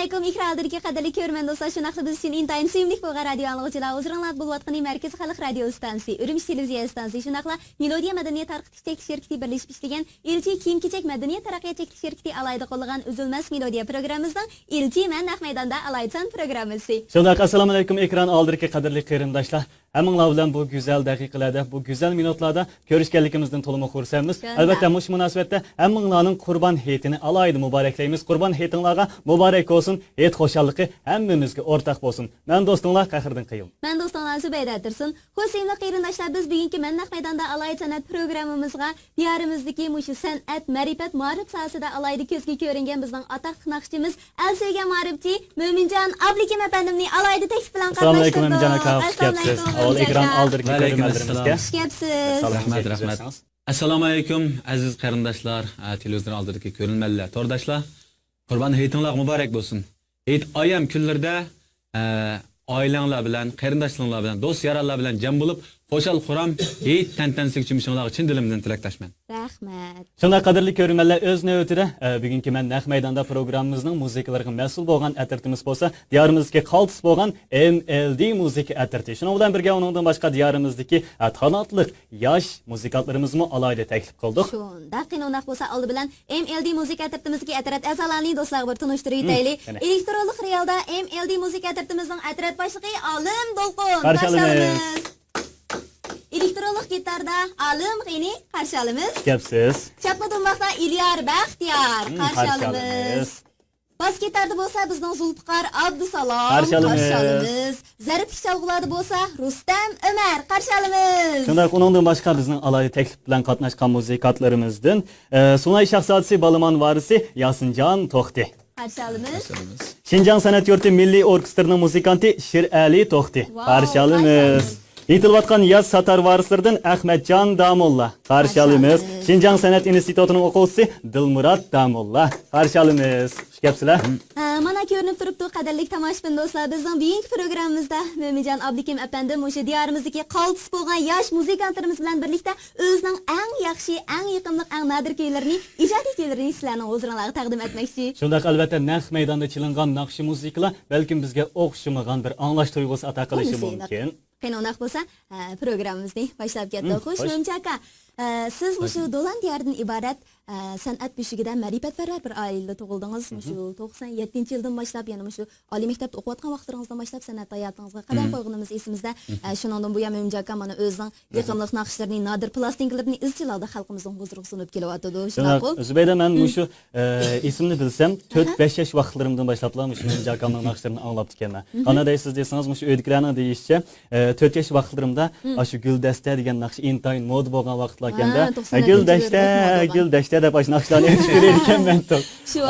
alaykum ikraldagi qadrli ko'rman do'stlar. Shunaqli biz uchun intayin sevimli bo'lgan radio anglag'uchilar o'zinglar bo'lib Markaziy xalq radio stansiyasi, Urumchi televiziya stansiyasi, shunaqla Melodiya madaniyat tarqitish chekish shirkati birlashib ishlagan Elchi kiyim-kechak madaniyat taraqqiyot chekish shirkati alayda qo'llagan uzilmas Melodiya programmamizdan Elchi men naq maydonda alaysan programmasi. Shunday assalomu alaykum ekran oldidagi qadrli qarindoshlar. Hammanglar bilan bu güzel daqiqalarda, bu güzel minutlarda ko'rishganligimizdan to'liq xursandmiz. Albatta, mush munosabatda hammanglarning Qurban hayitini alayda muboraklaymiz. Qurban hayitinglarga muborak bo'lsin, hayit xoshalliqi hammamizga o'rtaq bo'lsin. Men do'stinglar Qahirdan Qayum. Men do'stinglar Zubayda Tursun. Xushayimli qarindoshlar, biz bugungi men naq maydonda alayda san'at programmamizga diyarimizdagi mush san'at, ma'rifat, ma'rif sohasida alayda ko'zga ko'ringan bizning ataqli naqshchimiz, Alsega ma'rifchi Mo'minjon Ablikim apandimni alayda taklif bilan qatnashtirdi. Assalomu alaykum Mo'minjon aka, xush kelibsiz. Avval ekran oldidagi ko'rganlarimizga xush kelibsiz. Rahmat. Assalomu alaykum aziz qarindoshlar, televizor oldidagi ko'rinmalar, to'rdoshlar. Qurban hayitinglar muborak bo'lsin. Hayit ayam kunlarda oilanglar bilan, qarindoshlaringlar bilan, do'st yaronlar bilan jam bo'lib, xo'shal xuram hayit tantanasiga chiqishinglarga chin dilimdan tilakdoshman. Rahmat. Shunday qadrli ko'rganlar, o'z navbatida bugungi men naq maydonda programmamizning musiqalariga mas'ul bo'lgan atirtimiz bo'lsa, diyorimizga qaltis bo'lgan MLD musiqa atirti. Shuning bilan birga uningdan boshqa diyorimizdagi talantli yosh muzikantlarimizni alayda taklif qildik. Shunda qinoq bo'lsa, oldi bilan MLD musiqa atirtimizga atirat azalanli do'stlar bir tunishtirib aytaylik. Elektronlik realda MLD musiqa atirtimizning atirat boshlig'i Olim Dolqon. Qarshilamiz. Elektronlik gitarda Alim G'ini qarshilamiz. Kelibsiz. Chapma dumboqda Ilyar Baxtiyor qarshilamiz. Bas gitarda bo'lsa bizning Zulfiqor Abdusalom qarshilamiz. Zarif chalg'ularda bo'lsa Rustam Umar qarshilamiz. Shunday uningdan boshqa bizning alayda taklif bilan qatnashgan muzikantlarimizdan Sunay Shahzodasi Balaman varisi Yasinjon To'xti qarshilamiz. Şinjan San'at Yurti Milliy orkestrining muzikanti Shirali To'xti qarshilamiz. Yetilayotgan yoz satar varislaridan Ahmadjon Damulla qarshilamiz. Şinjan San'at institutining o'quvchisi Dilmurod Damulla qarshilamiz. Xush kelibsizlar. Mana ko'rinib turibdi qadrli tomoshabin do'stlar, bizning bugungi programmamizda Mo'minjon Ablikim apandim o'sha diyorimizdagi qaltis bo'lgan yosh muzikantlarimiz bilan birlikda o'zining eng yaxshi, eng yoqimli, eng nadir kuylarini, ijodiy kuylarini sizlarning huzurlaringizga taqdim etmoqchi. Shunday albatta naq maydonda chilingan naqshi musiqalar balkim bizga o'xshamagan bir anglash tuyg'usi ato qilishi mumkin. Qenoq bo'lsa, programmamizni boshlab ketdik. Xush Mo'minjon aka, siz shu Dolan diyaridan iborat san'at beshigida ma'rifatparvar bir oilada tug'ildingiz. Shu 97-yildan boshlab, ya'ni shu oliy maktabda o'qiyotgan vaqtlaringizdan boshlab san'at hayotingizga qadam qo'yganimiz esimizda. Shundan bu ham Mo'minjon aka mana o'zining yoqimli naqshlarini, nadir plastinkalarni izchil holda xalqimizning huzuriga sunib kelyapti. Shunaqa. Zubayda, men shu ismini bilsam, 4-5 yosh vaqtlarimdan boshlab Mo'minjon akaning naqshlarini anglab ekanman. Qana deysiz desangiz, shu o'ydiklarini deyishcha 4 yosh vaqtlarimda shu Guldasta degan naqsh intayin mod bo'lgan vaqtlar ekanda. Guldasta deb ash naqshlarni aytib ekanman.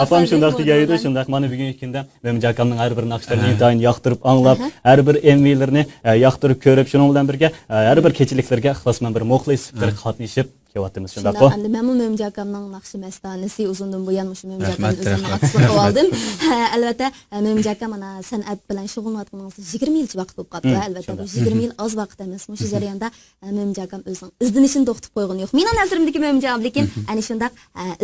Apam shunday degaydi, shunday mana bugungi kunda Mo'minjon akamning har bir naqshlarini intayin yoqtirib anglab, har bir MV'larni yoqtirib ko'rib, shuning bilan birga har bir kechiliklarga ixlosman bir muxlis bir qatnashib kelyapmiz shundaqo. Endi men Mo'minjon akamning naqshi mastanasi uzundan buyon shu Mo'minjon akamning o'zini aqlab oldim. Albatta Mo'minjon akam mana san'at bilan shug'ullanayotganingiz 20 yilcha vaqt bo'lib qoldi. Albatta bu 20 yil oz vaqt emas. Shu jarayonda Mo'minjon akam o'zining izlanishini to'xtatib qo'ygan yo'q. Mening nazarimdagi Mo'minjon Ablikim ana shundaq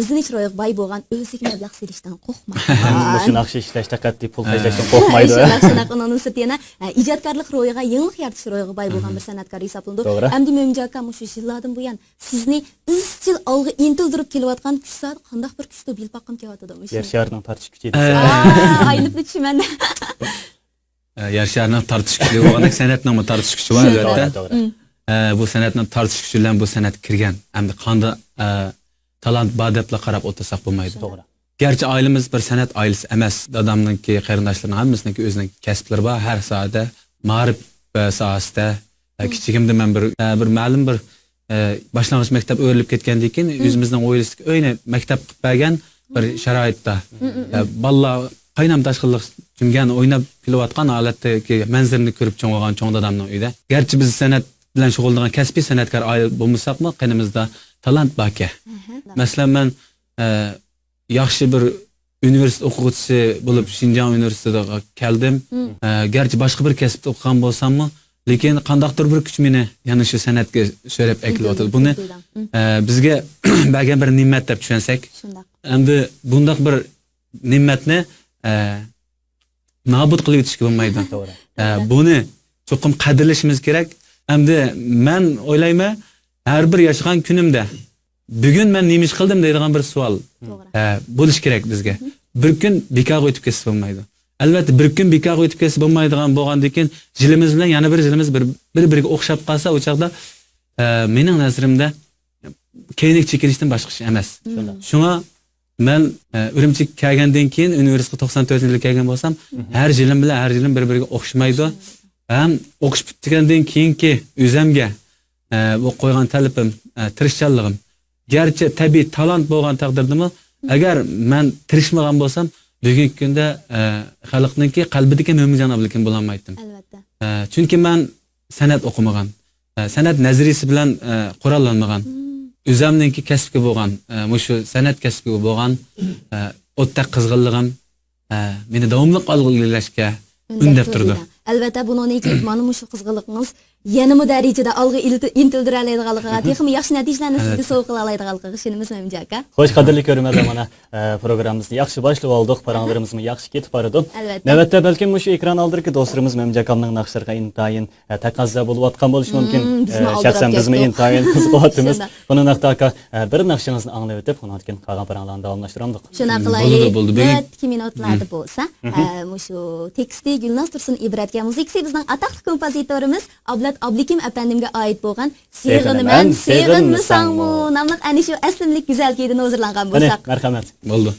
izlanish ro'yiga boy bo'lgan, o'ziga mablag' selishdan qo'rqmaydi. Shu naqsh ishlashda qat'iy pul tejashdan qo'rqmaydi. Shunaqa uning sirtiyana ijodkorlik ro'yiga, yangilik yaratish ro'yiga boy bo'lgan bir san'atkor hisoblanadi. Endi Mo'minjon akam shu yillardan buyon sizni izchil olg'a intildirib kelayotgan kuchlar qanday bir kuchda bilib boqqim kelyapti. Yer sharning tartish kuchi edi. Aynib tushman. Yer sharning tartish kuchi bo'lganda san'atning tartish kuchi bor albatta. Bu san'atning tartish kuchi bilan bu san'at kirgan. Endi qanday talant bor deb qarab o'tirsak bo'lmaydi. To'g'ri. Garchi oilamiz bir san'at oilasi emas, dadamningki, qarindoshlarining hammasining o'zining kasblari bor. Har sohada ma'rif sohasida kichigimda men bir ma'lum bir boshlang'ich maktab o'rilib ketgandan keyin o'zimizning o'ylislik o'yini maktab qilib bergan bir sharoitda bolalar qaynam tashqiliq tungan o'ynab kelayotgan holatdagi manzarni ko'rib cho'ng'igan cho'ng dadamning uyida. Garchi biz san'at bilan shug'ullanagan kasbiy san'atkor oila bo'lmasakmi, qanimizda talant bor ekan. Masalan, men yaxshi bir universitet o'quvchisi bo'lib Şinjan universitetiga keldim. Garchi boshqa bir kasbda o'qigan bo'lsam-mu, lekin qandaqdir bir kuch meni yana shu san'atga so'rab eklayotdi. Buni bizga bergan bir ne'mat deb tushunsak, endi bundaq bir ne'matni nobud qilib yetishga bo'lmaydi. To'g'ri. Buni cho'qim qadrlashimiz kerak. Endi men o'ylayman, har bir yashagan kunimda bugun men nima ish qildim deydigan bir savol bo'lish kerak bizga. Bir kun bekor o'tib ketsa bo'lmaydi. Albatta bir kun bekor o'tib ketsa bo'lmaydigan bo'lgandan keyin yilimiz bilan yana bir yilimiz bir-biriga o'xshab qolsa, o chaqda mening nazarimda keyinlik chekinishdan boshqa ish emas. Shunga men Urumchiga kelgandan keyin universitetga 94-yilda kelgan bo'lsam, har yilim bilan har yilim bir-biriga o'xshamaydi. Ham o'qish bitgandan keyinki o'zimga bu qo'ygan talabim, tirishchanligim, garchi tabiiy talant bo'lgan taqdirdami, agar men tirishmagan bo'lsam, bugungi kunda xalqningki qalbidagi mo'minjanoblikim bo'la olmaydim. Albatta. Chunki men san'at o'qimagan, san'at nazariyasi bilan qurollanmagan, o'zimningki kasbga bo'lgan, shu san'at kasbiga bo'lgan o'tda qizg'inligim meni davomli qolg'ilashga undab turdi. Albatta buningki mana shu qizg'inligingiz yanama darajada olg'a intiltira oladiganligiga, texnik yaxshi natijalarni sizga sovg'a qila oladiganligiga ishonamiz Mo'minjon aka. Xo'sh, qadrli ko'ruvchilar, mana programmamizni yaxshi boshlab oldik, paranglarimizni yaxshi ketib boradi. Navbatda balkim shu ekran oldidagi do'stlarimiz Mo'minjon akamning naqshlariga intayin taqozo bo'lib qolishi mumkin. Shaxsan bizmi intayin qiziqyapmiz. Buni naqta aka bir naqshingizni anglab o'tib, undan keyin qolgan paranglarni davomlashtiramiz. Shuna qilaylik. 2 minutlarda bo'lsa, shu teksti Gulnoz Tursun Ibratga, muzikasi bizning atoqli kompozitorimiz Ablat Ablikim efendimga oid bo'lgan Seg'inaman, seg'inmasangmi nomli ana shu aslimlik go'zal kuydan hozirlangan bo'lsak. Marhamat. Bo'ldi.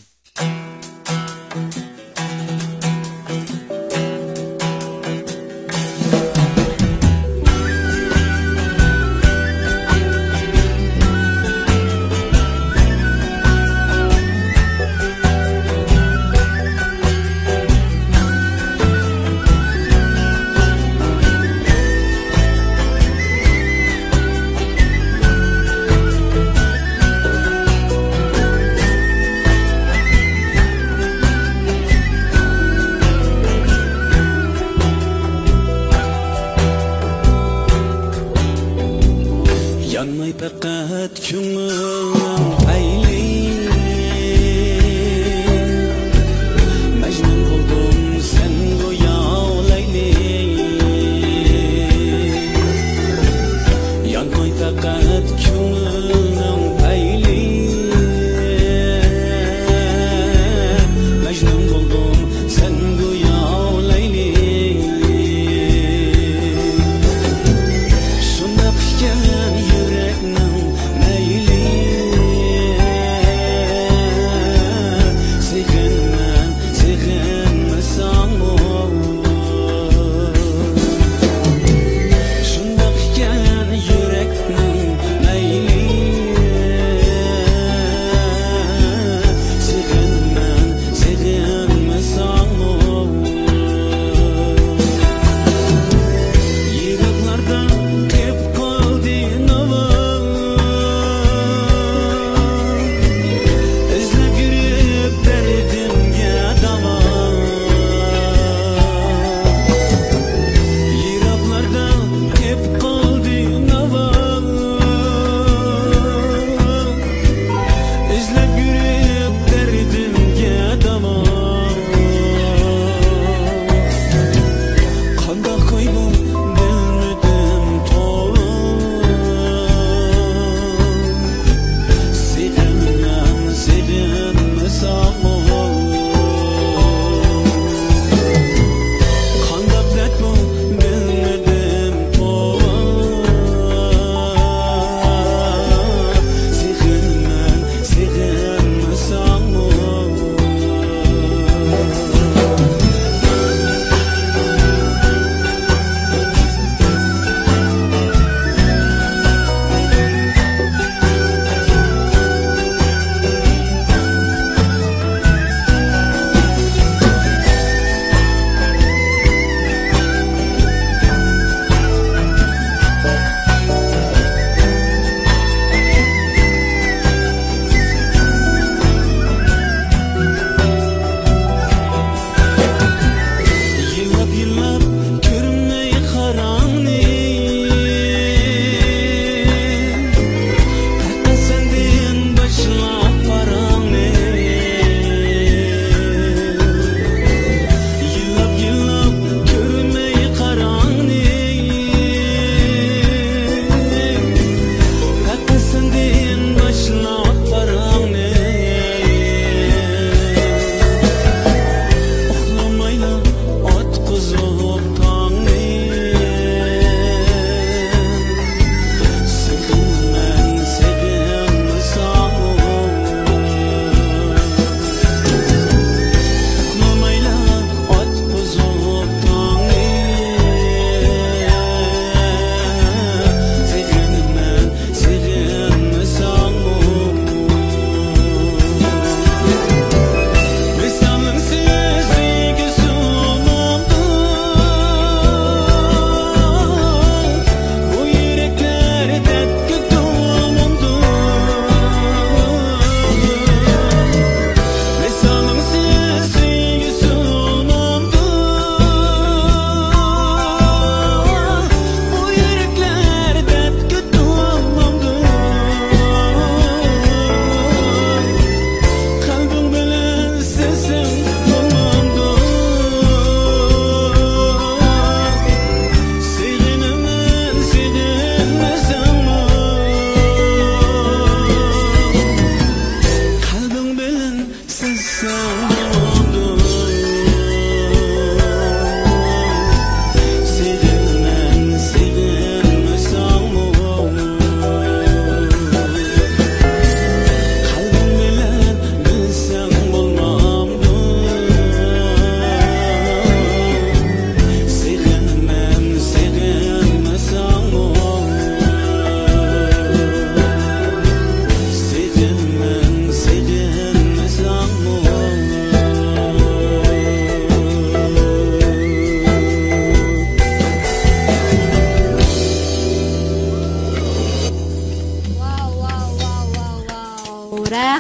Yanmay faqat ko'nglim ayli Majnun bo'ldum sen go'yo Layli Yanmay faqat ko'nglim ayli Majnun bo'ldum sen go'yo Layli Shunday qishgan yurakning mayli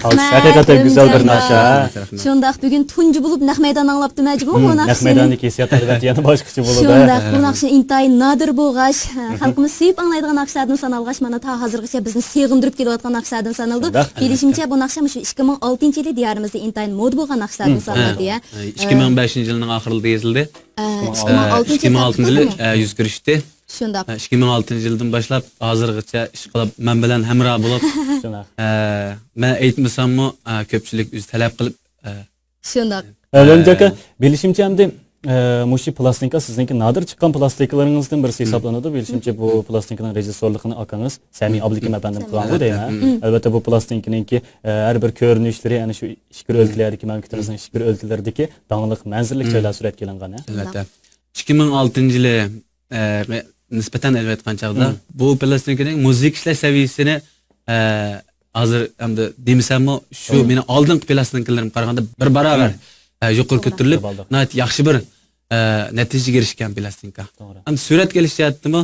Rahmat. Hakikaten güzel bir Ömürcan nakşa. baba. Şundaq bugün tuncu bulup naq meydan anlap deməcik bu Naq nakşını. meydandaki hissiyat elbette yana başqacha bo'ladi. Şundaq bu nakşını intayın nadir boğaş. Xalqımız suyup anlaydigan nakşlardan sanalğaş mana ta hazırgıça bizni sığındırıp keliyotgan nakşlardan sanıldı. Şundaq. Bilişimçe bu nakşa şu 2006-yılı diyarımızda intayın mod boğan nakşlardan sanıldı ya. 2005 yılının ahırında yazıldı. 2006 yılı yüz görüştü. Şundaq. 2006 yıldan başlap hazırgacha iş qilib men bilan hamroh bo'lib Shunaq. men aytmasammi ko'pchilik o'zi talab qilib Şundaq. Öyle aka bilishimcha hamda mushi plastinka sizniki nadir chiqqan plastikalarınızdan birisi hesaplanadi. Bilishimcha bu plastinkaning rejissyorligini akangiz Sami Abdukim efendim qilgan deymi? Albatta bu plastinkaningki har bir ko'rinishlari ana shu ishkir o'lkalardagi mamlakatimizning ishkir o'lkalardagi danglik manzillik joylar suratga olingan. albatta 2006 yılı nisbatan aytgan chog'da bu plastinkaning muzik ishlash saviyasini hozir hamda demasammi shu meni oldingi plastinkalarga qaraganda bir barobar yuqori ko'tarilib nihoyat yaxshi bir natijaga erishgan plastinka. Ham surat kelishyaptimi?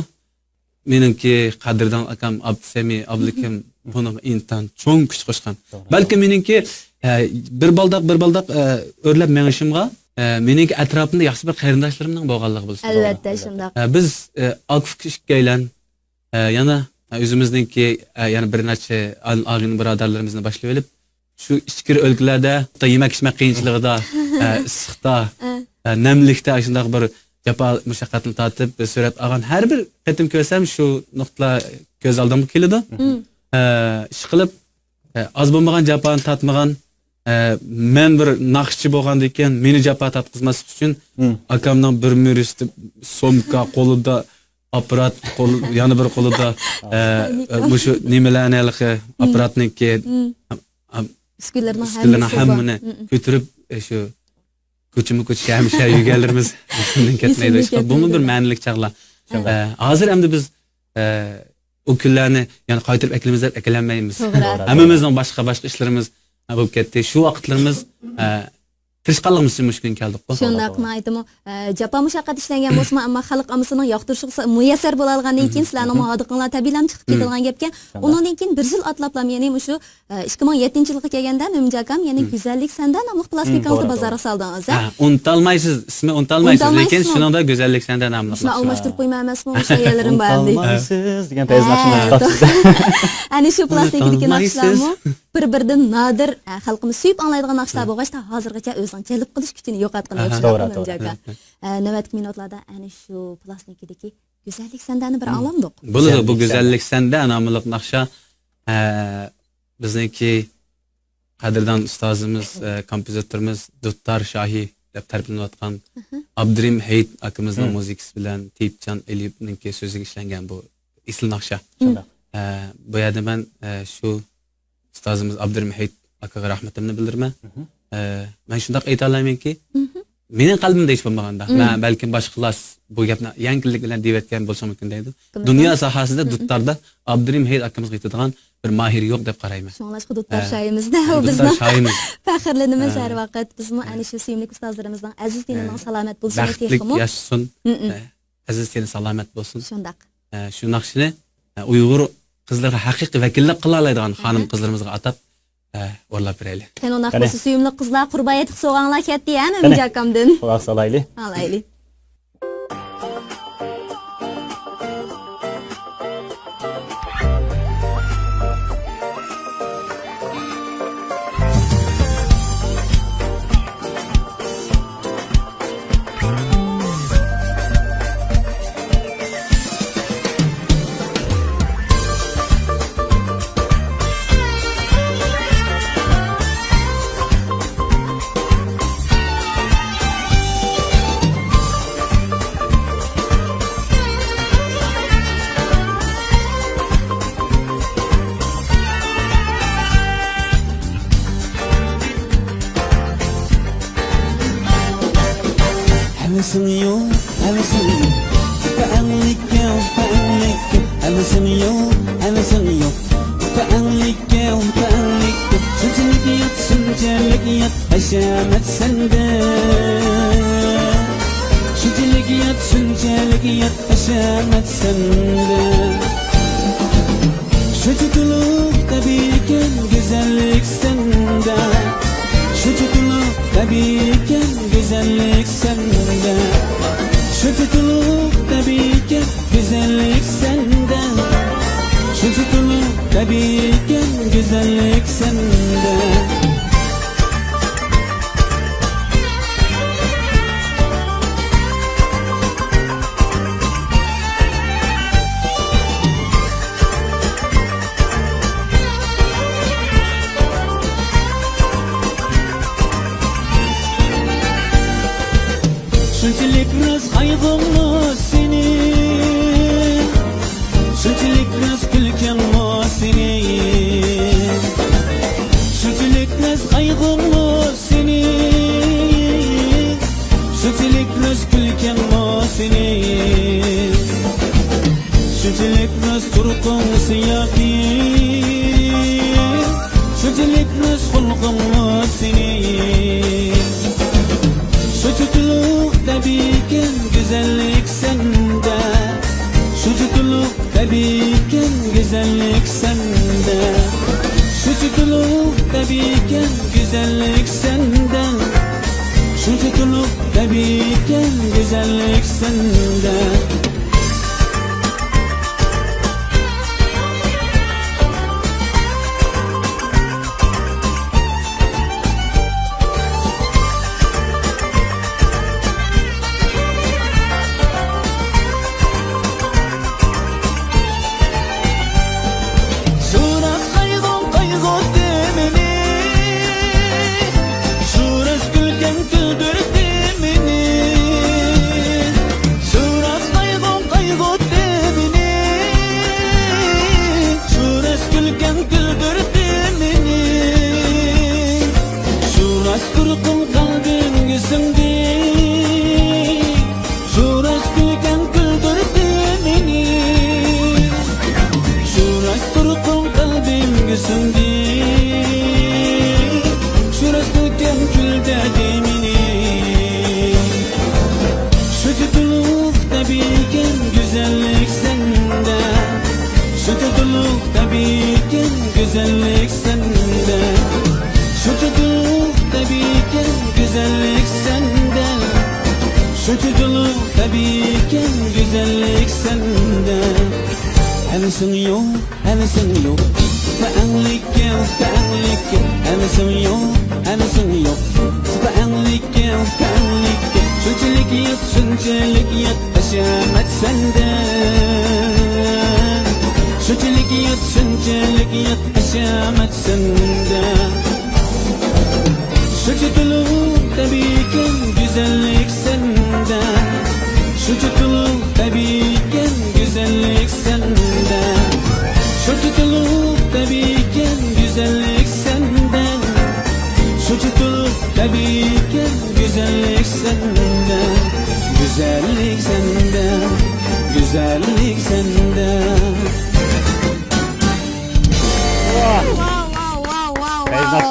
Meningki qadrdon akam Abdusami Abdukim buni intan cho'ng kuch qo'shgan. Balki meningki bir baldoq o'rlab mengishimga meningki atrofimda yaxshi bir qarindoshlarimning bo'lganligi bo'lsin. Albatta shundaq. Biz aktif ishlaylan yana o'zimizningki yana bir necha ag'in birodarlarimizni boshlab olib shu ichkir o'lkalarda yemak ichmak qiyinchiligida issiqda namlikda shunday bir jafo mushaqqatni tortib surat olgan har bir qatim ko'rsam shu nuqtalar ko'z oldimga keladi. Ish qilib oz bo'lmagan jafoni tortmagan men bir naqshchi bo'lgandan keyin meni jafo tortqizmaslik uchun akamning bir muristi somka qo'lida apparat yana bir qo'lida shu nimalarni apparatniki uskunlarni hammani ko'tarib shu ko'chma-ko'chga hamisha yurganlarimiz esimdan ketmaydi. Bu bir ma'nilik chaqlar. Hozir hamda biz o kunlarni yani qaytirib akalanmaymiz. Hammamizning boshqa ishlarimiz bo'lib ketdi. Shu vaqtlarimiz tirishqanligimiz uchun mushkul keldik. Shundaqmi aytdim. Japa mushaqqat ishlangan bo'lsa, ammo xalq amisining yoqtirishig'i muyassar bo'la olgandan keyin sizlarning muhodiqinglar tabiiylam chiqib ketadigan gapga. Undan keyin bir yil atlablam, ya'ni shu 2007-yilga kelganda Mo'min akam, ya'ni go'zallik sanda nomli plastikani bozorga soldingiz. Unutolmaysiz, ismi unutolmaysiz, lekin shuningda go'zallik sanda nomli. Shuni almashtirib qo'ymayapsizmi? O'sha yerlarim bor. Unutolmaysiz degan tez naqshni chiqarsiz. Ana shu plastikdagi naqshlarmi bir-biridan nadir xalqimiz suyib anglaydigan naqshlar bo'lg'achda hozirgacha o'zini jalb qilish kuchini yo'qotgan o'xshaydi. Navbatdagi minutlarda ana shu plastikdagi go'zallik sandani bir anglamdik. Bu go'zallik sanda nomli naqsha bizniki qadrdon ustozimiz, kompozitorimiz Duttar Shohi deb tarbiyalanayotgan Abdurim Hayit akamizning muzikasi bilan Tepchan Eliyevninki so'ziga ishlangan bu isl naqsha. Bu yerda men shu ustozimiz Abdurim Hayit akaga rahmatimni bildiraman. Men shunday ayta olamanki, mening qalbimda hech bo'lmaganda, men balkim boshqalar bu gapni yangilik bilan deyotgan bo'lsa mumkin deydi. Dunyo sohasida Duttarda Abdurim Hayit akamizga aytadigan bir mahir yo'q deb qarayman. Shunlashqa Duttar shoyimizda u bizni faxrlanamiz har vaqt. Bizmi ana shu suyimli ustozlarimizdan aziz dinining salomat bo'lishini tilaymiz. Yashasin. Aziz dini salomat bo'lsin. Shundaq. Shu naqshni Uyg'ur qizlarga haqiqiy vakillik qila oladigan xonim qizlarimizga atab o'rlab beraylik. Qani naqsi suyimli qizlar qurbon etib so'g'anlar ketdi yana Mo'min akamdan. Quloq solaylik. Alaylik. Çocukluğda bir gün güzel güzellik sende. Şu tutuluk tabiiken güzellik sende. Şu tutuluk tabiiken güzellik sende. Şu tutuluk tabiiken güzellik sende. Şunçilik biraz kaygımlı senin, şunçilik biraz külken mi senin, şunçilik biraz kaygımlı senin, şunçilik biraz külken mi senin, şunçilik biraz turkun siyakin, şunçilik biraz hulkun mu senin. Şu tutuluk tabiiken güzellik sende. Şu tutuluk tabiiken güzellik sende. Şu tutuluk tabiiken güzellik sende. Şu tutuluk tabiiken güzellik sende. Güzellik sende. Şu tutuluk tabiiken güzellik sende. Şu tutuluk tabiiken güzellik sende. Hemisin yok, hemisin yok. Fa'anlikke, fa'anlikke. Hemisin yok, hemisin yok. Fa'anlikke, fa'anlikke. Şunçilik yat, şunçilik yat. Aşamet sende. Şunçilik yat, şunçilik yat, aşamet sende. Şu tutuluk tabiiken güzellik sende. Şu tutuluk tabiiken güzellik sende. Şu tutuluk tabiiken güzellik sende. Şu tutuluk tabiiken güzellik sende. Güzellik sende, güzellik sende.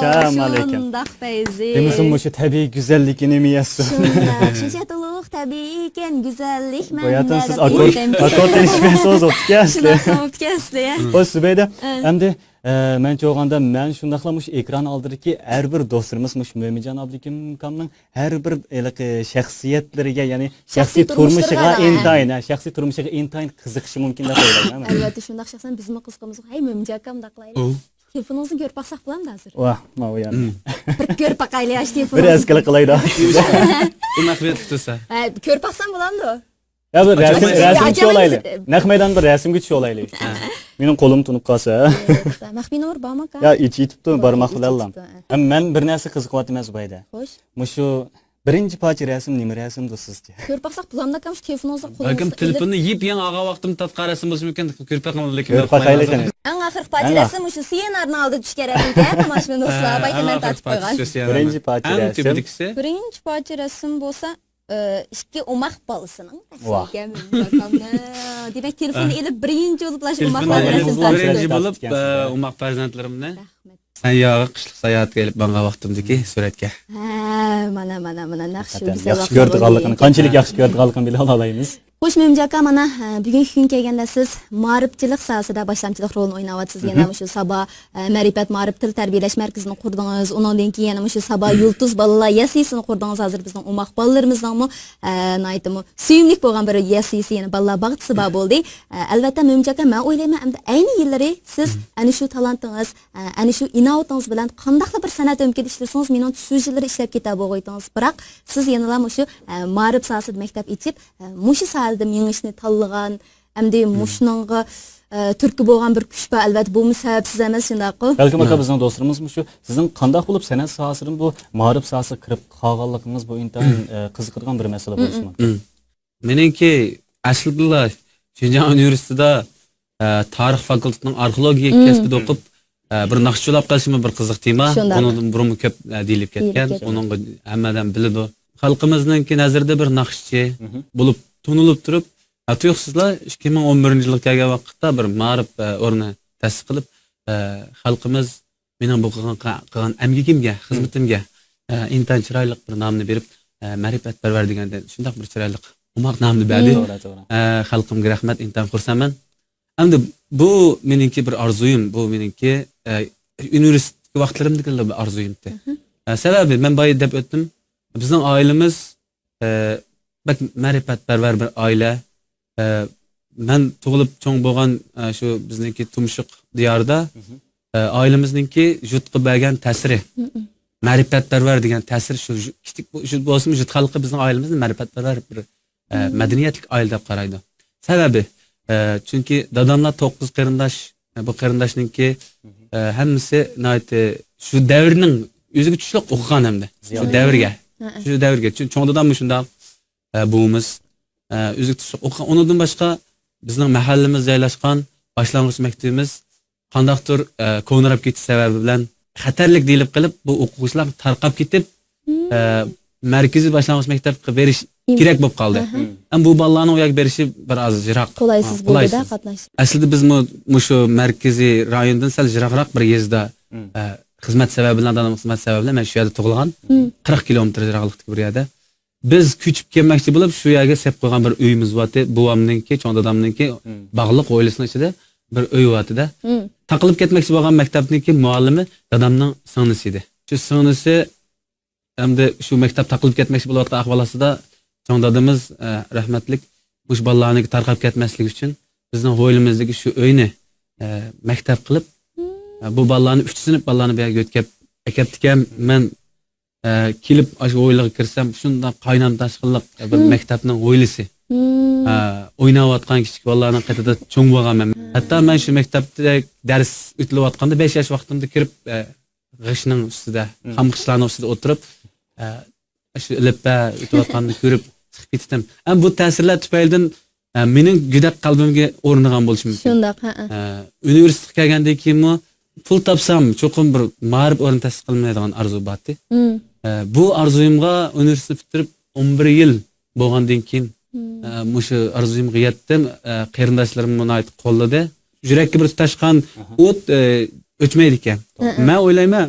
Selam aleyküm. Şundaq Feyzi. Demişim şu tabii güzellikini mi yazsın? Şundaq. Şu tutuluk tabiiken güzellik Bu yatan siz akord değişmesi olsun. Şundaq soğuk kesli ya. O sübeyde hem de men çoğanda men şundaklamış ekran aldırır ki her bir dostlarımızmış Mümincan Abdülkim Kam'ın her bir şahsiyetleriga yani şahsi turmuşiga intayin, şahsi turmuşiga intayin kızıkışı mümkün dep o'ylayman. Albatta şundaq şahsan bizmi qizqimiz. Hay Mümincan akam daqlaylik. Telefonunuzni ko'rib baqsaq bo'lamdi hozir. Vah, ma yani. Bir ko'rib baqaylik ash Bir telefonunuzni. eskilik qilaydi. Umak tutsa. Ko'rib baqsam bo'lamdi. Ya bir resim olaylı. Naq meydan bir resim güçü olaylı işte. Mening qo'lim tunup qolsa. Maxfina bor bormi aka? Ya ichi yetibdi, barmoq bilan. Men bir narsa qiziqyapti emas bayda. Xo'sh. Mushu birinchi parcha resim nima resimdi sizcha? Ko'rib baqsaq bo'lamdi akam shu telefonunuzni qo'lingizga. Akam telefonni yeb yan ağa vaqtim tatqarasım bo'lsa mumkin ko'rib baqaman lekin. Ko'rib baqaylik. Eng oxirgi parcha resim shu Sienarni oldi tushgan resimga tomoshabin do'stlar baytaman tatib qo'ygan. Birinchi parcha resim. Birinchi parcha resim bo'lsa ikki umaq bolasining Vah. Demak telefonni elib birinchi bo'lib shu umaq Telefonni bolasini birinchi tatib bo'lib umaq farzandlarimni. Rahmat. Sen yağı qishliq sayohatga kelib banga vaqtimdiki suratga. Ha, mana naqsh güzel Yaxshi ko'rdiganligini, qanchalik yaxshi ko'rdiganligini bila olamiz. Xo'sh, Mümce aka, mana bugungi kun kelganda siz ma'rifchilik sohasida boshlamchilik rolini o'ynayapsiz. Yana shu Saba Ma'rifat Ma'rif til tarbiyalash markazini qurdingiz. Undan keyin yana shu Saba Yulduz bolalar yasisini qurdingiz. Hozir bizning umoq bolalarimizning aytimi suyimlik bo'lgan bir yasisi, yana bolalar bag'chisi bor bo'ldi. Albatta Mümce aka, men o'ylayman, endi ayni yillari siz ana shu talantingiz, ana shu inovatingiz bilan qandaqli bir san'at o'mkida ishlasangiz, men shu yillar ishlab keta bo'g'oydingiz. Biroq siz yana shu ma'rif sohasida maktab ichib, mushu sohada yengishni tanlagan, hamda mushnonga turtki bo'lgan bir kuch bor. Albatta bu sababsiz emas, shundaqmi? Balkim aka bizning do'stlarimiz shu sizning qanday bo'lib san'at sohasidan bu ma'rif sohasiga kirib qolganligingiz bu intayin qiziqarli bir masala bo'lishi mumkin. Meningki aslida Şinjan Universitetida tarix fakultetining arxeologiya kasbida o'qib bir naqshchilar qilishim bir qiziq tema. Undan burun ko'p deyilib ketgan. Uning hammadan biladi. Xalqimizning nazarida bir naqshchi bo'lib tunilib turib, tuyuqsizlar 2011-yilga kelgan vaqtda bir ma'rif o'rni ta'sis qilib, xalqimiz mening bu qilgan amgigimga, xizmatimga intan chiroyli bir nomni berib, ma'rifatparvar deganda shunday bir chiroyli umoq nomni berdi. Xalqimga rahmat, intan xursandman. Endi bu meningki bir orzuyim, bu meningki universitet vaqtlarimdagi bir orzuyimdi. Sababi men boya deb o'tdim, bizning oilamiz bak ma'rifatparvar bir oila. Men tug'ilib cho'ng bo'lgan shu bizningki Tumshuq diyorida oilamizningki jutqi bergan ta'siri, ma'rifatparvar degan ta'sir shu kichik shu bo'lsin, jut xalqi bizning oilamizni ma'rifatparvar bir madaniyatlik oila deb qaraydi. Sababi chunki dadamlar 9 qarindosh, bu qarindoshningki hammasi shu davrning o'ziga tushliq o'qigan hamda shu davrga cho'ng dadam shunda buimiz o'ziga tushliq o'qigan. Undan boshqa bizning mahallamiz joylashgan boshlang'ich maktabimiz qandaqdir ko'nirab ketish sababi bilan xatarlik deyilib qilib, bu o'quvchilar tarqab ketib markaziy boshlang'ich maktabga berish kerak bo'lib qoldi. Ham bu bolalarni u yoqqa berishi bir oz jiroq, qolaysiz bo'ldi-da qatnash. Aslida biz shu markaziy rayondan sal jiroqroq bir yezda xizmat sababi bilan, dadam xizmat sababi bilan men shu yerda tug'ilgan. 40 kilometr jiroqlikda bir yerda. Biz ko'chib kelmoqchi bo'lib, shu yerga sep qo'ygan bir uyimiz bor. Buvamninki, cho'ng dadamninki bog'liq oilasining ichida bir uy bor-da. Taqilib ketmoqchi bo'lgan maktabningki muallimi dadamning singlisi edi. Shu singlisi hamda shu maktab taqilib ketmoqchi bo'layotgan ahvolida cho'ng dadamiz rahmatlik bu bolalarni tarqab ketmaslik uchun bizning hovlimizdagi shu uyni maktab qilib, bu bolalarni 3 sinf bolalarni bu yerga o'tkazib akaptikan. Men kelib shu o'yliga kirsam, shunda qaynam tashqilliq bir maktabning o'ylisi. O'ynayotgan kichik bolalarning qatida cho'ng bo'lganman. Hatto men shu maktabda dars o'tilayotganda 5 yosh vaqtimda kirib g'ishning ustida, qamqishlarning ustida o'tirib, shu ilibba o'tayotganini ko'rib chiqib ketdim. Ham bu ta'sirlar tufaylidan mening juda qalbimga o'rnagan bo'lishi mumkin. Shundaq, universitetga kelgandan keyin pul topsam, cho'qim bir ma'rif o'rin ta'sis qilmaydigan orzu bordi. Bu orzuyimga universitet bitirib 11 yil bo'lgandan keyin shu orzuyimga yetdim. Qarindoshlarim buni aytib qo'lladi. Yurakka bir tutashgan o't o'chmaydi ekan. Men o'ylayman,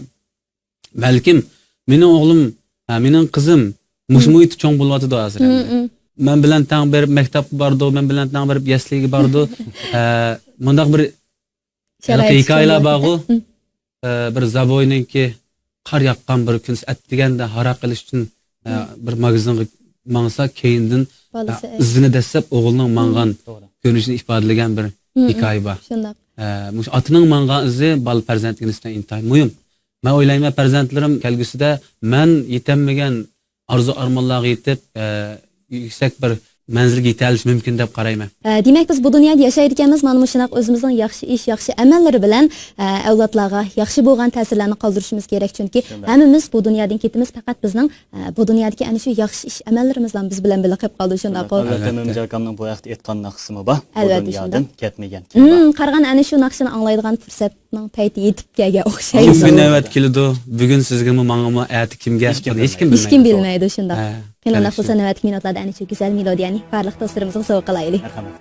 balkim mening o'g'lim, mening qizim mushmuit cho'ng bo'lyapti hozir. Men bilan tang berib maktab bordi, men bilan tang berib yasliga bordi. Mundaq bir hikoyalar bor-ku. Bir zaboyninki qar yaqqan bir kun at deganda haraq qilish uchun bir magazinga mangsa, keyindan izini dastlab o'g'lining mangan ko'rinishini ifodalagan bir hikoya bor. Shundaq. Mush otining mangan izi bal farzandga nisbatan intayin muhim. Men o'ylayman, farzandlarim kelgusida men yetilmagan arzu armonlarga yetib, yuksak bir manzilga yeta olish mumkin deb qarayman. Demak, biz bu dunyoda yashayotganmiz, mana shunaq o'zimizning yaxshi ish, yaxshi amallari bilan avlodlarga yaxshi bo'lgan ta'sirlarni qoldirishimiz kerak, chunki hammamiz bu dunyodan ketimiz, faqat bizning bu dunyodagi ana shu yaxshi ish amallarimiz bilan biz bilan birga qolib qoldi. Shunday qoldi. Albatta, Mümce akamning bu vaqt aytgan naqsimi bor. Bu dunyodan ketmagan. Qarag'an ana shu naqshini anglaydigan fursatning payti yetib kelgan o'xshaydi. Kimga navbat keladi? Bugun sizgami, menga, ati kimga? Hech kim bilmaydi shunday. Qilana qilsa navbatgi minutlarda ana shu go'zal melodiyani barliq do'stlarimizga sovg'a qilaylik. Marhamat.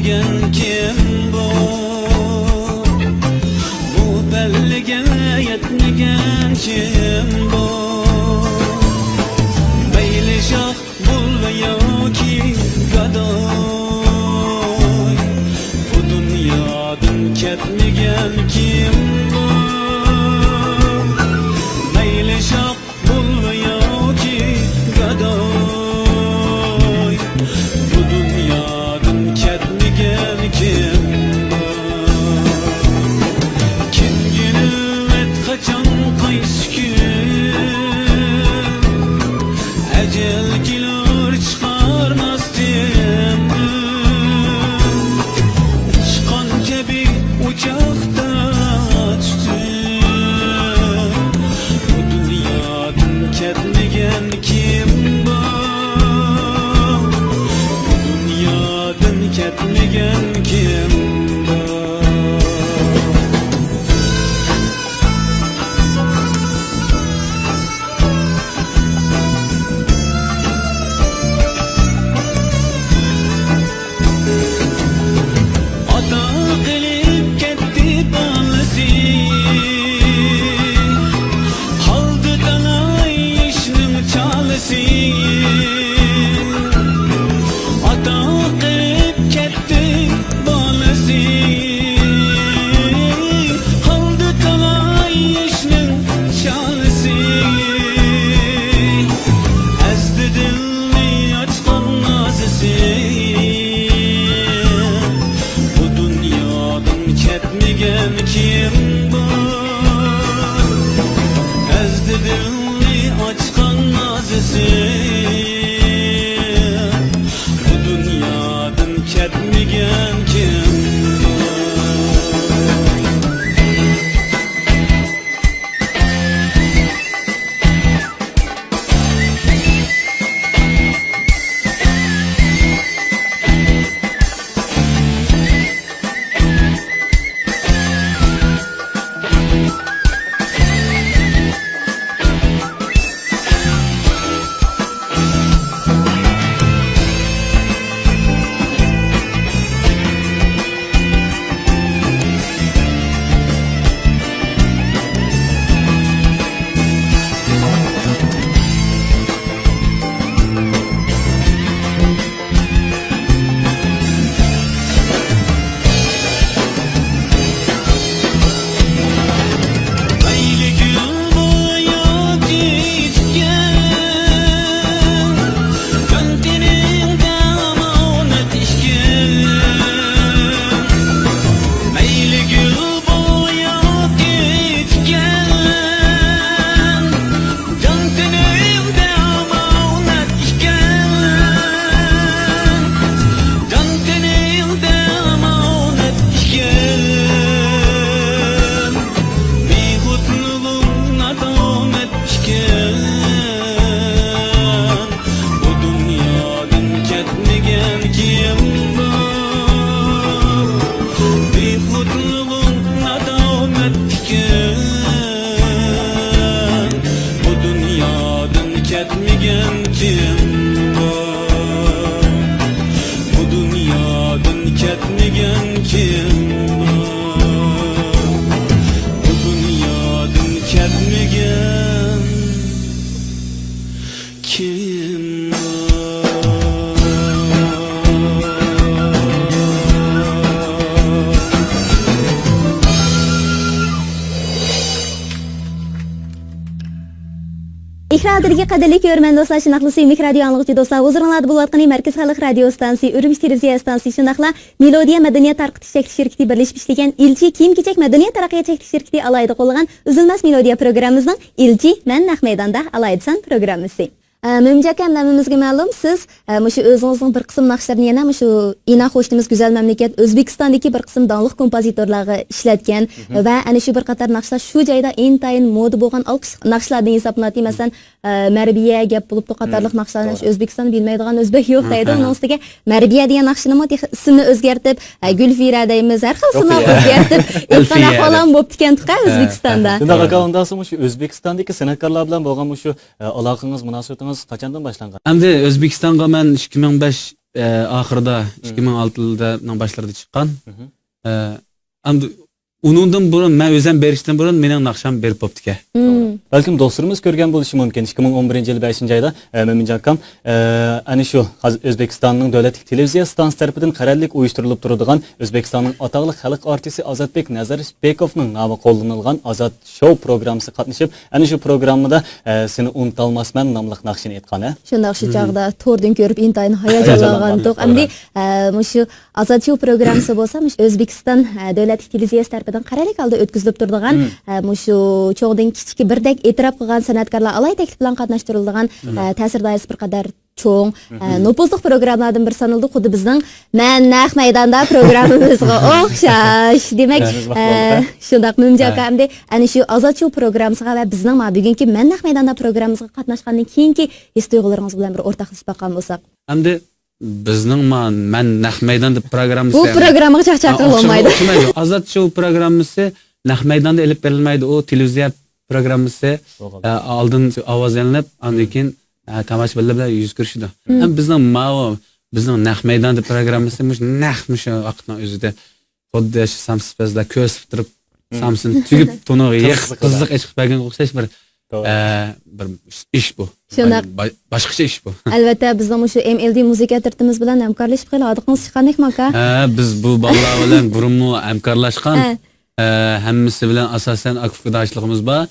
ketmegen kim bu? Bu bellige yetmegen kim bu? Meyli şah bul ve yoki gadoy, bu dünyadan ketmegen kim bu? Meyli şah bul ve yoki gadoy, bu dünyadan ketmegen kim bu? Kim günümet kaçan qaysı gün, ecel gelir çıkarmazdım. Çıkan gibi uçakta açtım. Bu dünyadan ketmegen kim bu? Bu dünyadan ketmegen kim bu? Ata qilib ketdi balasi, qaldi talay ishning chalasi. Ata qilib ketdi balasi, qaldi talay ishning chalasi. Azdi dilni ochgan nazisi, bu dünyadan ketmegen kim bu? Ezdi dilni açkan nazisi, bu dünyadan ketmegen kim bu? Meyli gül boya gitken, gönlünde amanet işken. Meyli gül boya gitken, gönlünde amanet işken. Gönlünde amanet işken. Bihutluğuna davet işken, bu dünyadan ketmegen kim bu? Bihutluğuna davet işken, bu dünyadan ketmegen kim bu? Bu dünyadan ketmegen kim bu? Bu dünyadan ketmegen kim bu? İhradirge qadirli görmän dostlar, şunaqlı suymak radio anlıqçı dostlar, huzurunlarda bolayotqany Merkez Xalq Radio stansiýasy, Ürümçi televiziya stansiýasy şunaqla Melodiya Medeniyet Tarqıtış Çekiliş şirketi birleşip işleyen İlçi Kiyim-kechek Medeniyet Taraqqiyat Çekiliş şirketi alayda qo'llagan Üzülmez Melodiya programımızın İlçi Men Naq Meydanda alaydısan programmasi. Mümcəkəm nəmimizə məlum, siz şu özünüzün bir qism naqşlarını yana şu ina xoşdığımız güzel memleket Özbekistandakı bir qism danlıq kompozitorlarga işletken ve ana şu bir qatar naqşlar şu joyda intayin moda bo'lgan naqşlardan hesaplanadi. Masalan, Mərbiyə gap bo'lib qatarlıq naqşlarni Özbekistan bilmaydigan o'zbek yo'q deydi. Onun ustiga Mərbiyə degan naqshini ismini o'zgartib, Gulfira deymiz, har xil ismlar o'zgartib, etqana falan bo'lib ketgan O'zbekistonda. Shunday aqalindasimi shu O'zbekistondagi san'atkorlar bilan bo'lgan shu aloqangiz, munosabatingiz qachondan boshlangan? Endi O'zbekistonga men 2005 ahırda 2006 yılının başlarında çıkan. Onundan burun, men özüm berişten burun mening naqsham berip bo'pti. Balkim dostlarımız ko'rgan bo'lishi mumkin. 2011-yil 5-oyda Mo'minjon akam ana shu O'zbekistonning davlat televiziya stansiyasi tarafidan qarorlik uyushtirilib turadigan O'zbekistonning atoqli xalq artisti Ozodbek Nazarbekovning nomi qo'llanilgan Ozod Show programmasiga qatnashib, ana shu programmada seni unutolmasman nomli naqshini aytgan. Shundoq shu chog'da to'rdan ko'rib intayin hayajonlangandik. Endi shu Ozod Show programmasi bo'lsa, O'zbekiston davlat televiziyasi tarafidan qarorlik oldi o'tkazilib turadigan shu cho'g'dan kichik birdek e'tirof qilgan san'atkorlar alay taklif bilan qatnashtirilgan ta'sir doirasi bir qadar cho'ng, nopozliq programmalardan bir sanaldi. Xuddi bizning "Men naq maydonda" programmamizga o'xshash. Demak, shundoq Mo'minjon aka hamda ana shu Ozod Show programmasiga va bizning bugungi "Men naq maydonda" programmamizga qatnashgandan keyingi his tuyg'ularingiz bilan bir o'rtoqlashib bakkan bo'lsak. Hamda bizning "Men naq maydonda" programmasi. Bu programmaga chaqchaq qilolmaydi. Ozod Show programmasi naq maydonda elib berilmaydi. O televiziya programmasi oldin ovoz yanilib, undan keyin tomoshabinlar bilan yuz ko'rishdi. Bizning naq maydonda programmasi naqmish vaqtning o'zida xuddi samspazda ko'z turib samsin tugib to'niga qiziq ish qilgan o'xshash bir ish bu. Boshqacha ish bu. Albatta bizning shu MLD muzika tartimiz bilan hamkorlashib qo'yadiganimiz chiqandikmi aka? Biz bu bolalar bilan burunmi hamkorlashgan. Hammasi bilan asosan aktivdaşlığımız bor.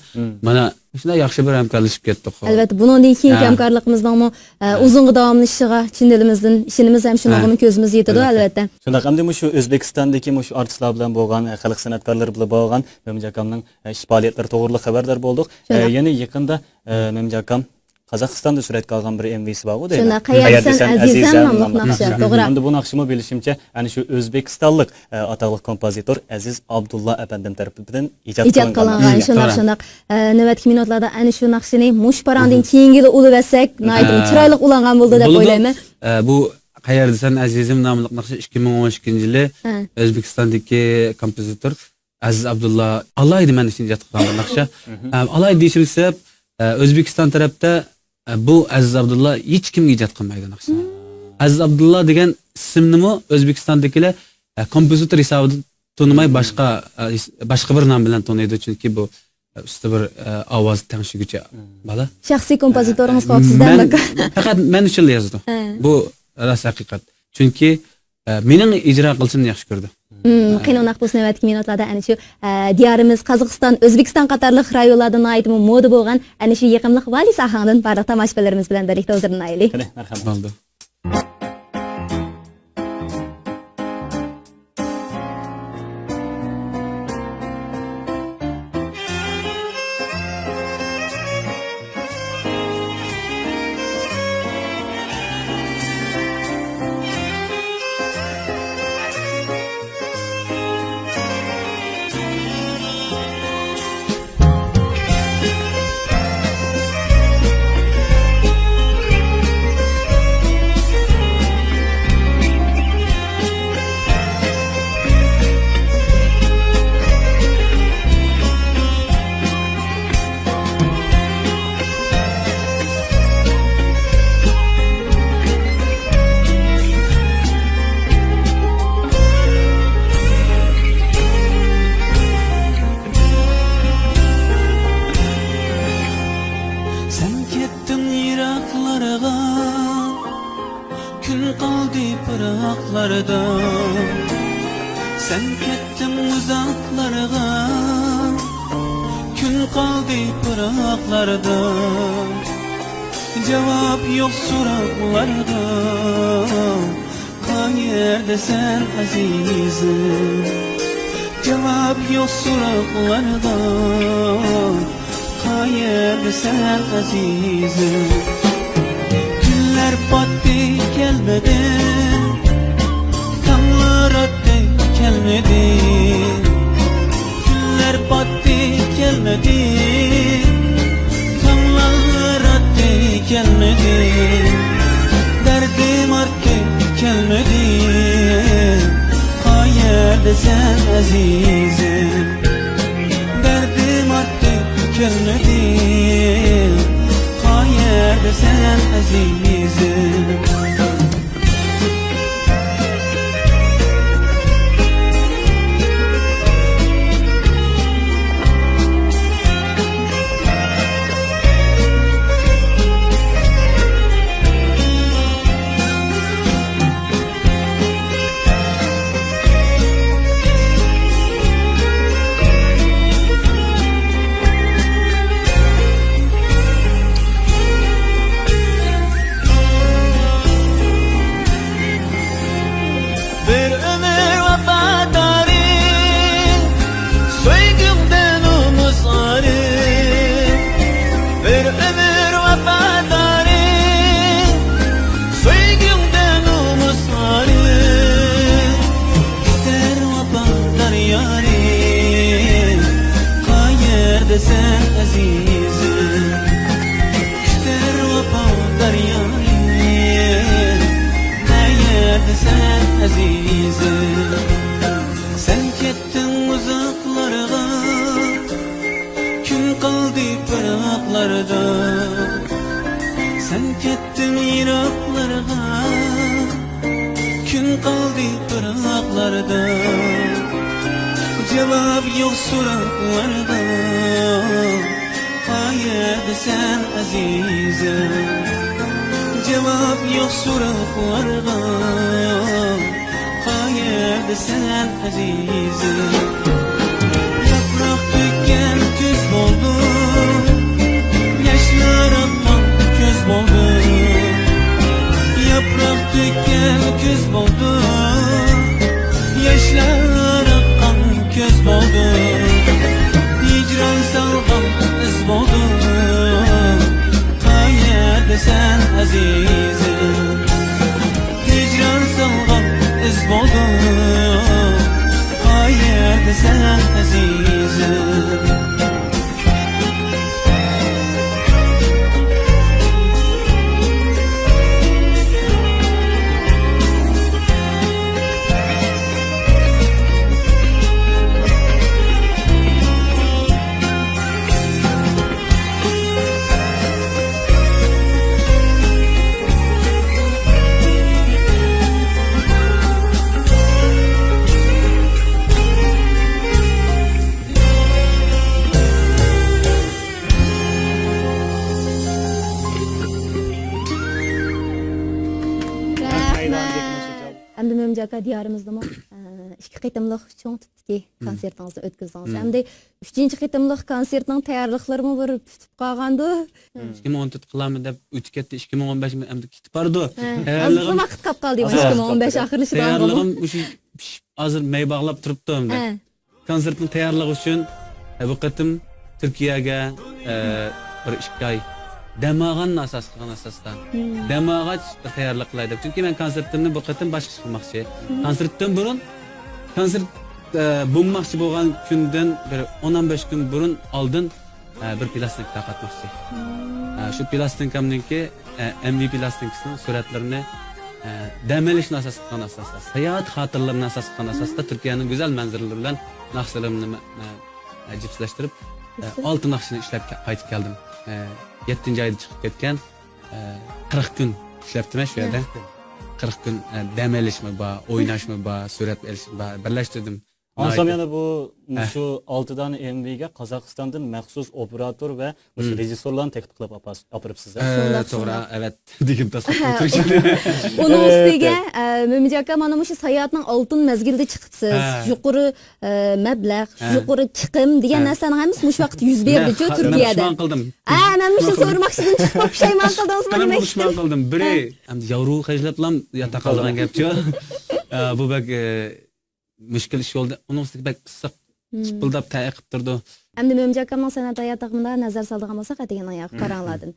Mana shunday yaxshi bir hamkorlashib ketdik. Albatta, bundan keyingi hamkorligimizning uzunga davomlashishiga chin dilimizdan ishimiz ham shunaqami ko'zimiz yetadi albatta. Shunday hamda shu O'zbekistondagi shu artistlar bilan bo'lgan, xalq san'atkorlari bilan bo'lgan Mo'minjon akamning ish faoliyatlari to'g'riliq xabardor bo'ldik. Yana yaqinda Mo'minjon akam Qozog'istonda suratga olgan bir MV'si bor edi. Shuna Qayersan Azizam nomli naqsha, to'g'ri. Endi bu naqshimi bilishimcha, ana shu O'zbekistonlik atoqli kompozitor Aziz Abdulla apandim tarafidan ijod qilingan. Shundoq navbatdagi minutlarda ana shu naqshini mushparandan keyingi ulug'lasak, naydim chiroyli ulangan bo'ldi deb o'ylayman. Bu Qayersan Azizim nomli naqsha 2012-yili O'zbekistondagi kompozitor Aziz Abdulla alaydi men uchun ijod qilgan naqsha. Alaydi deyilsa, O'zbekiston tarafda bu Aziz Abdulla hech kimga ijod qilmaydi naqshni. Aziz Abdulla degan ismni O'zbekistondagilar kompozitor hisobida tanimay boshqa bir nom bilan taniydi, chunki bu usta bir ovoz tangshiguchi bola. Shaxsiy kompozitoringiz qo'yibsizdan baka. Faqat men uchun yozdi. Bu rost haqiqat. Chunki mening ijro qilishimni yaxshi ko'rdi. Qiynoq bu navbatdagi minutlarda ana shu diyorimiz Qozog'iston, O'zbekiston qatorliq rayonlardan aytib moda bo'lgan ana shu yaqinlik vali sahandan barcha tomoshabinlarimiz bilan birlikda o'zlanaylik. Marhamat bo'ldi. Sen kettin uzaklarga, gün kaldı pıraklarda. Cevap yok sorularga, qayerda sen azizim. Cevap yok sorularga, qayerda sen azizim. Günler battı gelmedi, kanlar attı gelmedi. Günler battı gelmedi, kanlar attı gelmedi. Derdim artık gelmedi, qayerda sen azizim. Derdim artık gelmedi, qayerda sen dağlarga Gün qaldı qıraqlarda Cevap yok soruqlarga Qayerda sen azizim Cevap yok soruqlarga Qayerda sen azizim Yaprak dökкен küz boldu Yaşlar akan köz boldu Yaprak dökкен küz boldu Yaşlar akan köz boldu Hicran salgan iz boldu Qayerda sen azizim Hicran salgan iz boldu Qayerda sen azizim Әмді Мөмжака диярымызды ма, 2 қитымлық чоң түптіке концертіңізді өткіздіңіз. Әмді 3-ші қитымлық концертінің тәйярлықларымы бір түтіп қалғанды. 2014 қыламы деп өтіп кетті, 2015 әмді кетіп барды. Азғы вақыт қап қалды, 2015 ақырлы шыдаған ғой. Тәйярлығым азыр мәй бағлап тұрыпты. Концерттің тәйярлығы үшін бұл қытым Түркияға бір 2 ай Demagan asas qilgan asosdan. Demagach tayyorlik qilaydi. Chunki men konsertimni bu qatim boshqa qilmoqchi. Konsertdan burun konsert bo'lmoqchi bo'lgan kundan bir 15 kun burun oldin bir plastik taqatmoqchi. Shu plastinkamniki MV plastikasining suratlarini dam olishni asos qilgan asosda, sayohat xotirlarini asos qilgan asosda Turkiyaning go'zal manzaralari bilan naqshlarimni jipslashtirib 6 naqshni ishlab qaytib keldim. 7. ayda chiqib ketgan 40 kun ishlabdim shu yerda. 40 kun dam olishmi bor, o'ynashmi bor, surat olishmi bor, birlashtirdim. Ansam yana bu şu 6 dan MV'ga Qozog'istondan maxsus operator va o'sha rejissorlarni taklif qilib apiribsiz. To'g'ri, evet. Degim tasavvur qilishim. Onun üstüge Mümjaka mana şu hayatning oltin mezgilde chiqibsiz. Yuqori mablag', yuqori chiqim degan narsaning hammasi mush vaqt yuz berdi-ku Turkiyada. Men qildim. Men mush so'ramoqchidim, chiqib pushaymon qildingizmi Men demak. pushaymon qildim. Biri endi yavru xajlatlam yata qolgan gapchi. Bu bak mushkil ish bo'ldi. Uning ustiga bak qisiq chipildab taqiq turdi. Endi Mümjakamning san'at hayotida nazar soldigan bo'lsak, degan oyoq qarangladin.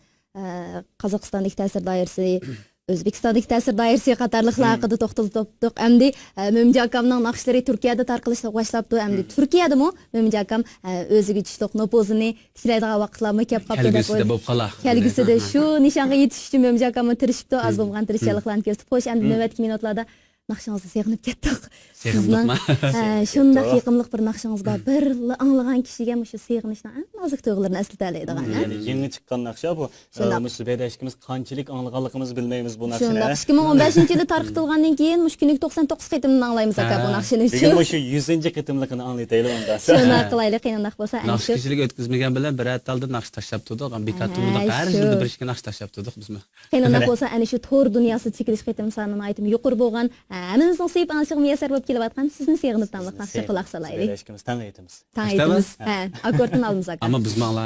Qozog'istondagi ta'sir doirasi, O'zbekistondagi ta'sir doirasi qatorliqlar haqida to'xtalib o'tdik. Endi Mümjakamning naqshlari Turkiyada tarqalishga boshlabdi. Endi Turkiyadami Mümjakam o'ziga tushliq nopozini tiklaydigan vaqtlarmi kelib qoldi deb o'ylayman. Kelgusida shu nishonga yetish uchun Mümjakamni tirishibdi, az bo'lgan tirishchiliklarni ko'rsatib qo'yish. Endi navbatgi minutlarda naqshingizni seg'inib ketdik. Sizning shunday yiqimliq bir naqshingiz bor. Bir anglagan kishiga shu seg'inishni nozik tuyg'ularni eslatadigan. Yani yangi chiqqan naqsha bu. Musibada ishimiz qanchalik anglaganligimizni bilmaymiz bu naqshani. 2015-yilda tarqatilgandan keyin mush kunlik 99 qitimni anglaymiz aka bu naqshini. Lekin shu 100-qitimligini anglaytaylik unda. Shuni qilaylik, qiyinroq bo'lsa. Naqshchilik o'tkazmagan bilan bir atalda naqsh tashlab turdik. Bekatumda har yilda bir ishga naqsh tashlab turdik bizmi. Qiyinroq bo'lsa, ana shu to'r dunyosi chekilish qitim sanini aytib yuqori bo'lgan, hammamizning sevib anchiq muyassar bo'lib kelyapgan sizni seg'inib tanlab naqshga quloq solaylik. Ishimiz tanlaymiz. Tanlaymiz. Akkordni olamiz aka. Ammo biz mangla,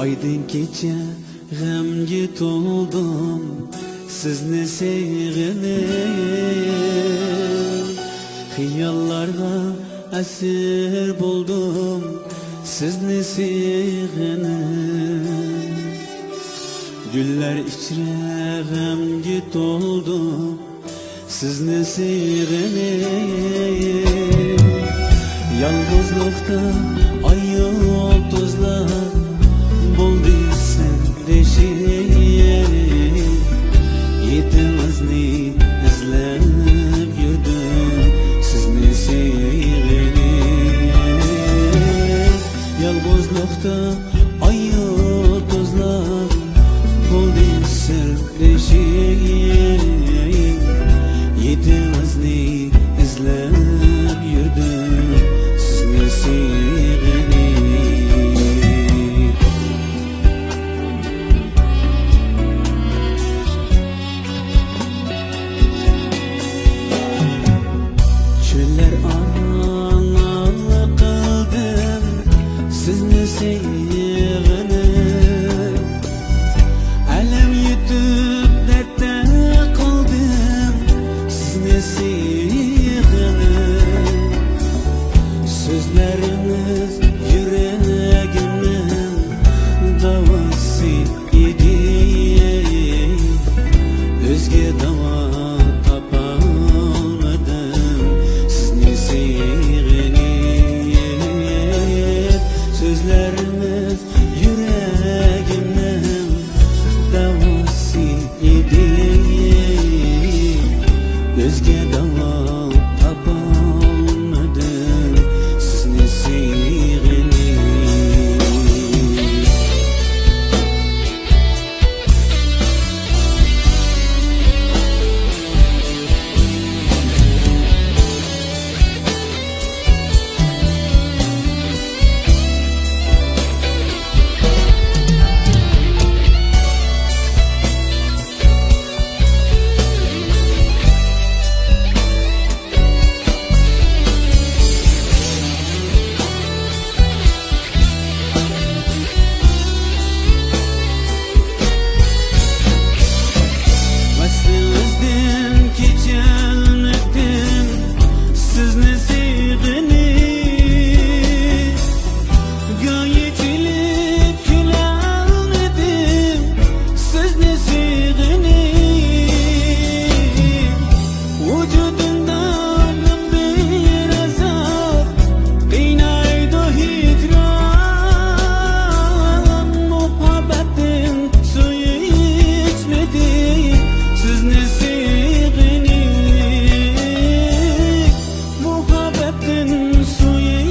Aydın kecha g'amga to'ldim sizni sevg'inib xiyollarga asir bo'ldim sizni sevg'inib gullar ichra g'amga to'ldim sizni sevg'inib yolg'izlikda ay yulduzlar bo'ldi sendeshib yetimizni izlab yurdim sizni sevg'inib yolg'izlikda ay yulduzlar bo'ldi sendeshib yetimizni izlab yurdim sizni sevg'inib çöller analı kıldım sizni sevg'inib alam yutib dardda qoldim sizni sevg'inib sözleriniz yüreğimin davası idi özge dava tapamadım sizni sevg'inib sözleriniz yüreğimin davası idi özge dava tapamadım sizni sevg'inib Vasfınızdan geçelmedim sizni sevg'inib gayet ilip gülermedim sizni sevg'inib vücudumdan bir azap qiynaydi hicran muhabbetin suyu içmedim sizni sevg'inib muhabbetin suyu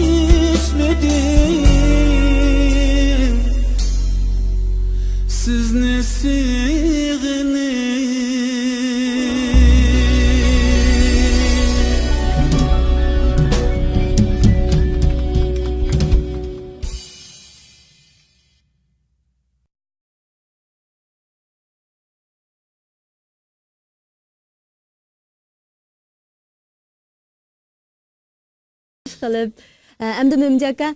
içmedim sizni sevg'inib qilib endi Mo'min aka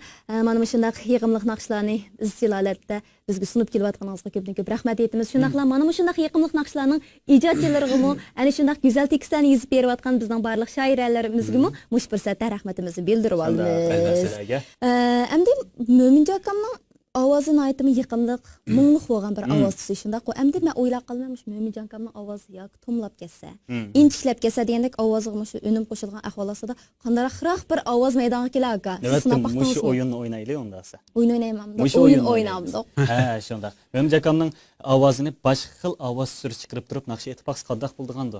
mana shunday yiqimliq naqshlarni izchil holatda bizga sunib kelayotganingizga ko'pdan ko'p rahmat aytamiz. Shundaqla mana shunday yiqimliq naqshlarning ijodchilariga ana shunday go'zal tekstlarni yozib berayotgan bizning barliq shoiralarimizga mush fursatda rahmatimizni bildirib olamiz. Endi Mo'min akamning ovozini aytimi yiqimliq, mungluq bo'lgan bir ovoz tusi shundaq. Endi men o'ylab qolmamiş Mo'min akamning ovozi yoki tumlab kelsa, inchishlab kelsa degandek ovoziga shu unum qo'shilgan ahvolida qandaraqroq bir ovoz maydonga kelar aka. Mush o'yinni o'ynaylik undasa. O'yin o'ynayman. O'yin o'ynaymiz. Ha, shundaq. Mo'min akamning ovozini boshqa xil ovoz suri chiqarib turib naqsh etibaqs qadaq bo'ldigandi.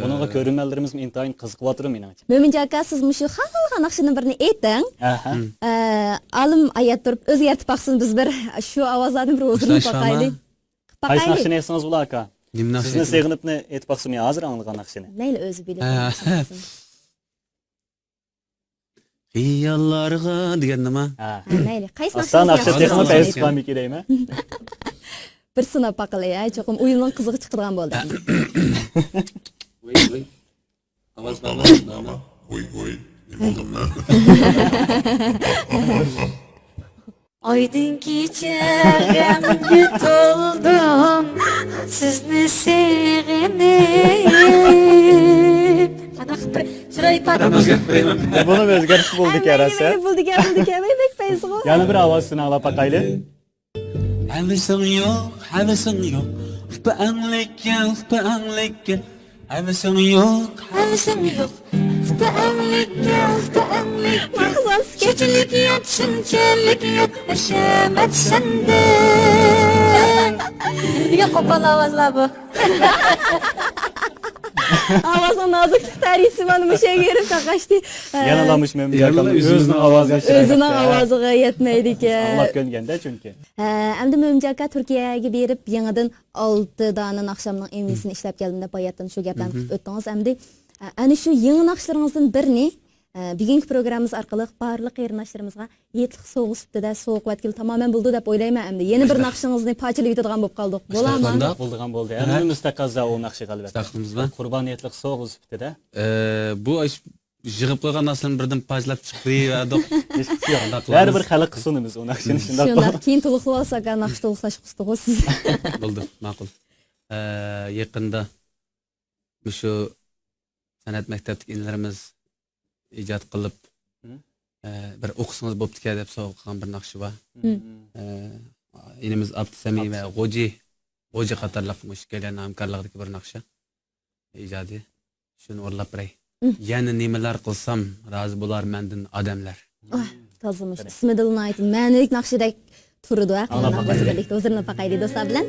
Buningga ko'ringanlarimiz intayin qiziqyapti meningcha. Mo'min aka siz shu xalqqa naqshini birini ayting. Alim ayat turib o'zgartib baqsin biz bir shu ovozlarni bir o'zini boqaylik. Qaysi naqshini aytsangiz bo'lar aka? Sizni sevg'inibni aytibaqsiz men hozir anglagan naqshini. Mayli o'zi biladi. Xiyollarga degan nima? Mayli qaysi naqshini? Naqshni texnik qaysi qilmay kerakmi? Bir sinab baqilay, cho'qim o'yinning qizig'i chiqadigan bo'ldi. Voy voy. Ovoz nima? Voy voy. Aydın gecərimdə doldum, sizni sevginib. Qanaqdır? Şurayı patlamış. Bunu özgərtiş bulduk yarası. Bulduk ya. Bek payızı. Yani bir avazını alıp bakaylı. Hevesin yok, hevesin yok. Fıpağınlıkken, fıpağınlıkken. Hevesin yok. Həvəsim yox. Fıtəənlik. Mağazam Keçilik yox, şınçəlik yox. Əşəmət səndə. Ya qopalı avazlar bu. Avazın nazıklık tarihisi bana bir şey görüp kakaştı. Yanılamış Mehmet Yanıla Hakan. özünün Özünün avazı. Özünün avazıga yetmeydi ki. Allah gölgende çünkü. Əmdi Mömjaka Türkiye'ye berip yanıdan 6 danın akşamның emnisini işlep geldiğinde bayattan şu gaplarni öttünüz. Əmdi ana şu yeni nakşlarınızdan birini bugünkü programımız arkalı barlıq yerindaşlarımızga yetlik soğuk süptüde soğuk vatkil tamamen buldu dep oylayman əmdi. Yeni bir nakşınızını paçılıp yutadigan bolup kaldık. Bolamı? Bulduğun boldu. Yani müstakazda o nakşı kalbet. Müstakımız var. Kurbaniyetlik soğuk süptüde. Bu iş jığıp koygan nasılın birden pajlap çıktı ve adok. Her bir xalq sunumuz o nakşını şimdi. Şunlar keyin tuluqlu olsak nakşı tuluqlaş qıstıq siz. Buldu, maqul. Yakında şu sanat mektepteki inlerimiz icat qılıp bir okusunuz bo'pti deb so'qgan bir naqshi bor. Inimiz Abdusami va G'oji qatorliq mushkillarni hamkorligidagi bir naqshi ijodiy. Shuni o'rlab biray. Yana nimalar qilsam rozi bo'lar mendan odamlar. Tazımış. İsmi Dilini aytın. Mənilik nakşidek turudu. Anlapaqası birlikte huzuruna paqaydı dostlar bilen.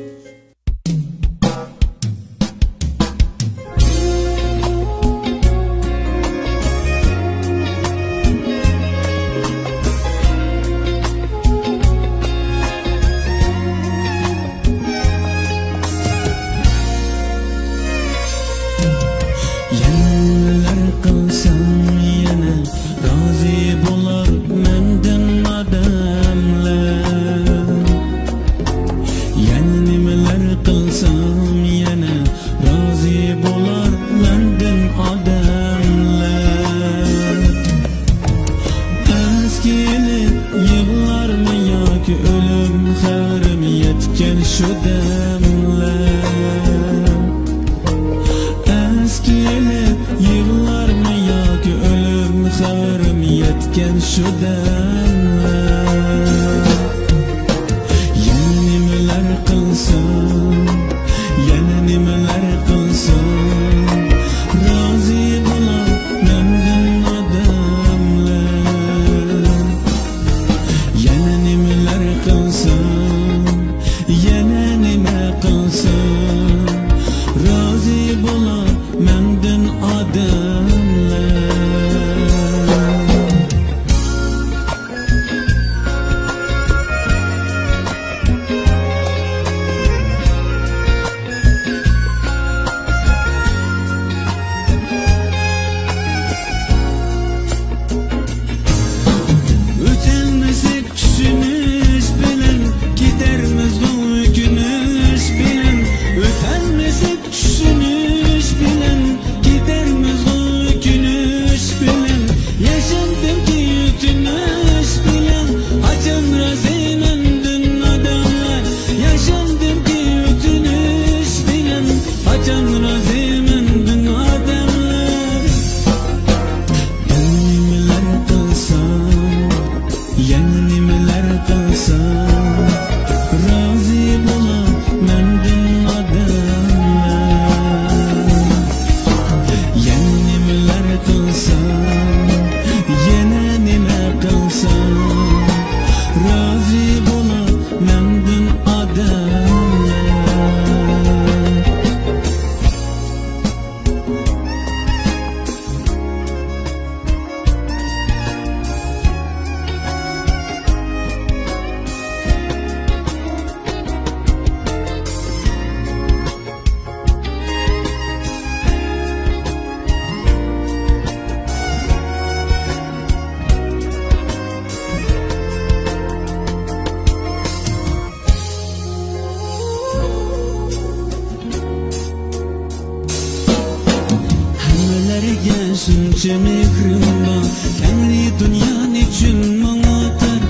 Şunca mehrim var, Tengri dünyanın için manatar.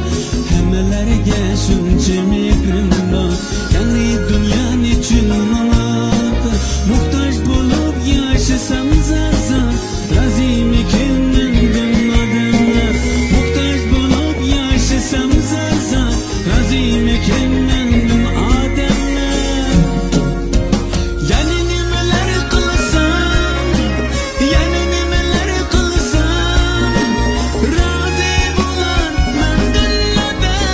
Hemeler Sizlerge şunca mehrim var Yani dünyanın için mamata Muhtaç bulup yaşasam zar Razim ekenmendim adına Muhtaç bulup yaşasam zar Razim ekenmendim adına Yani nimeler kılsam Yani nimeler kılsam Razı bulan mendil adamlar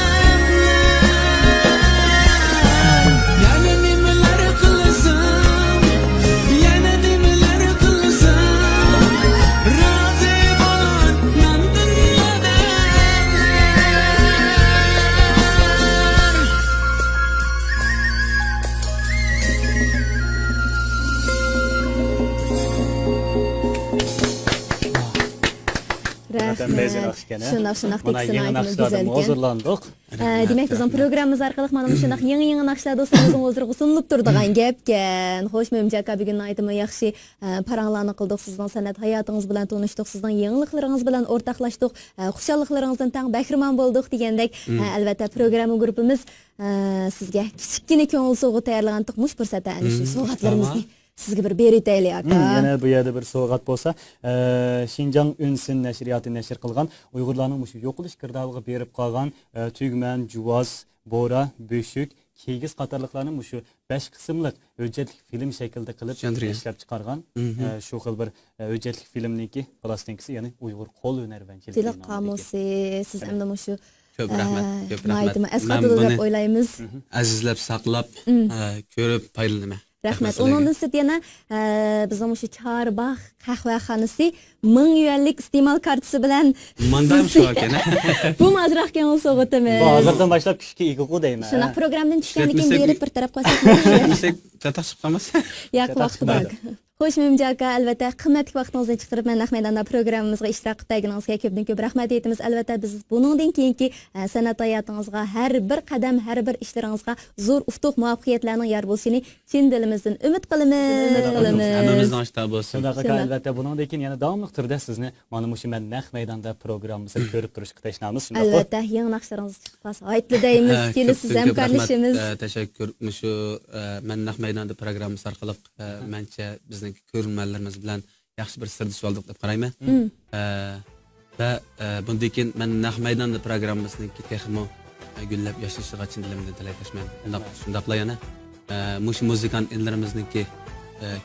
Yani nimeler kılsam Yani nimeler kılsam Razı bulan mendil adamlar Zaten bezin akşkene. Şunaq Buna teksin yeni aytımı nakşlarda güzel hazırlandık. Demek bizim programımız arkalık mana şunaq yeni nakşlar dostlarımızın ozurgu sunulup turduğan gepken. Hoş memjaka bugün aytımı yaxşı paranlarını kıldık sizden sanat hayatınız bilen tanıştık sizden yeniliklarınız bilen ortaklaştık xuşallıklarınızdan tan bahriman bolduk degendek albatta programı grubumuz sizge kichikgina ko'ngil so'g'i tayyorlagan mush fursatda ana shu sovg'atlarimizni sizga bir berib aytaylik aka. Yana bu yerda bir sovg'at bo'lsa, Şinjan Ünsin nashriyati nashr qilgan Uyg'urlarning mushu yo'qolish girdobig'iga berib qolgan tugman, juvaz, bora, böşük, kigiz qatorliqlarni mushu 5 qismlik hujjatli film shaklida qilib ishlab chiqargan shu xil bir hujjatli filmniki plastinkasi, ya'ni Uyg'ur qo'l hunarmandchiligi. Dil qamusi siz hamda mushu Ko'p rahmat, ko'p rahmat. Asqatida deb o'ylaymiz. Azizlab, saqlab, ko'rib foydalanaman. Rahmat. Ondan sonra yana bizim şu Çağrıbağ qahvaxonasi 1000 yuanlik iste'mol kartasi bilan Mandam shu ekan. bu mazraqga so'g'itimiz. Bu hozirdan boshlab kuchga ego deyman. Shunaqa programdan tushgandan keyin berib bir taraf qo'ysak. Tataq chiqib qolmas. Yo'q, vaqti bor. Xo'sh, Memjaka, albatta qimmatli vaqtingizni chiqarib men Ahmedanda programmamizga ishtirok etganingizga ko'pdan-ko'p rahmat aytamiz. Albatta biz buningdan keyingi san'at hayotingizga har bir qadam, har bir ishlaringizga zo'r uftuq muvaffaqiyatlarning yor bo'lishini chin dilimizdan umid qilamiz. Hammamizdan ishta bo'lsin. Shunaqa albatta buningdan keyin yana davomli turda sizni mana mushu men naq maydonda programmamizni ko'rib turishga tashnamiz. Albatta yangi naqshlaringiz chiqib qolsa aytdi deymiz. Kelasiz hamkorlashimiz. Tashakkur. Shu men naq maydonda programmamiz orqali mencha bizni ko'rganlarimiz bilan yaxshi bir sirdosh oldik deb qarayman. Va bundan keyin men naq maydonda programmamizniki texmo gullab yashashiga chin dilimdan tilakashman. Shundaqla yana mush muzikant inlarimizniki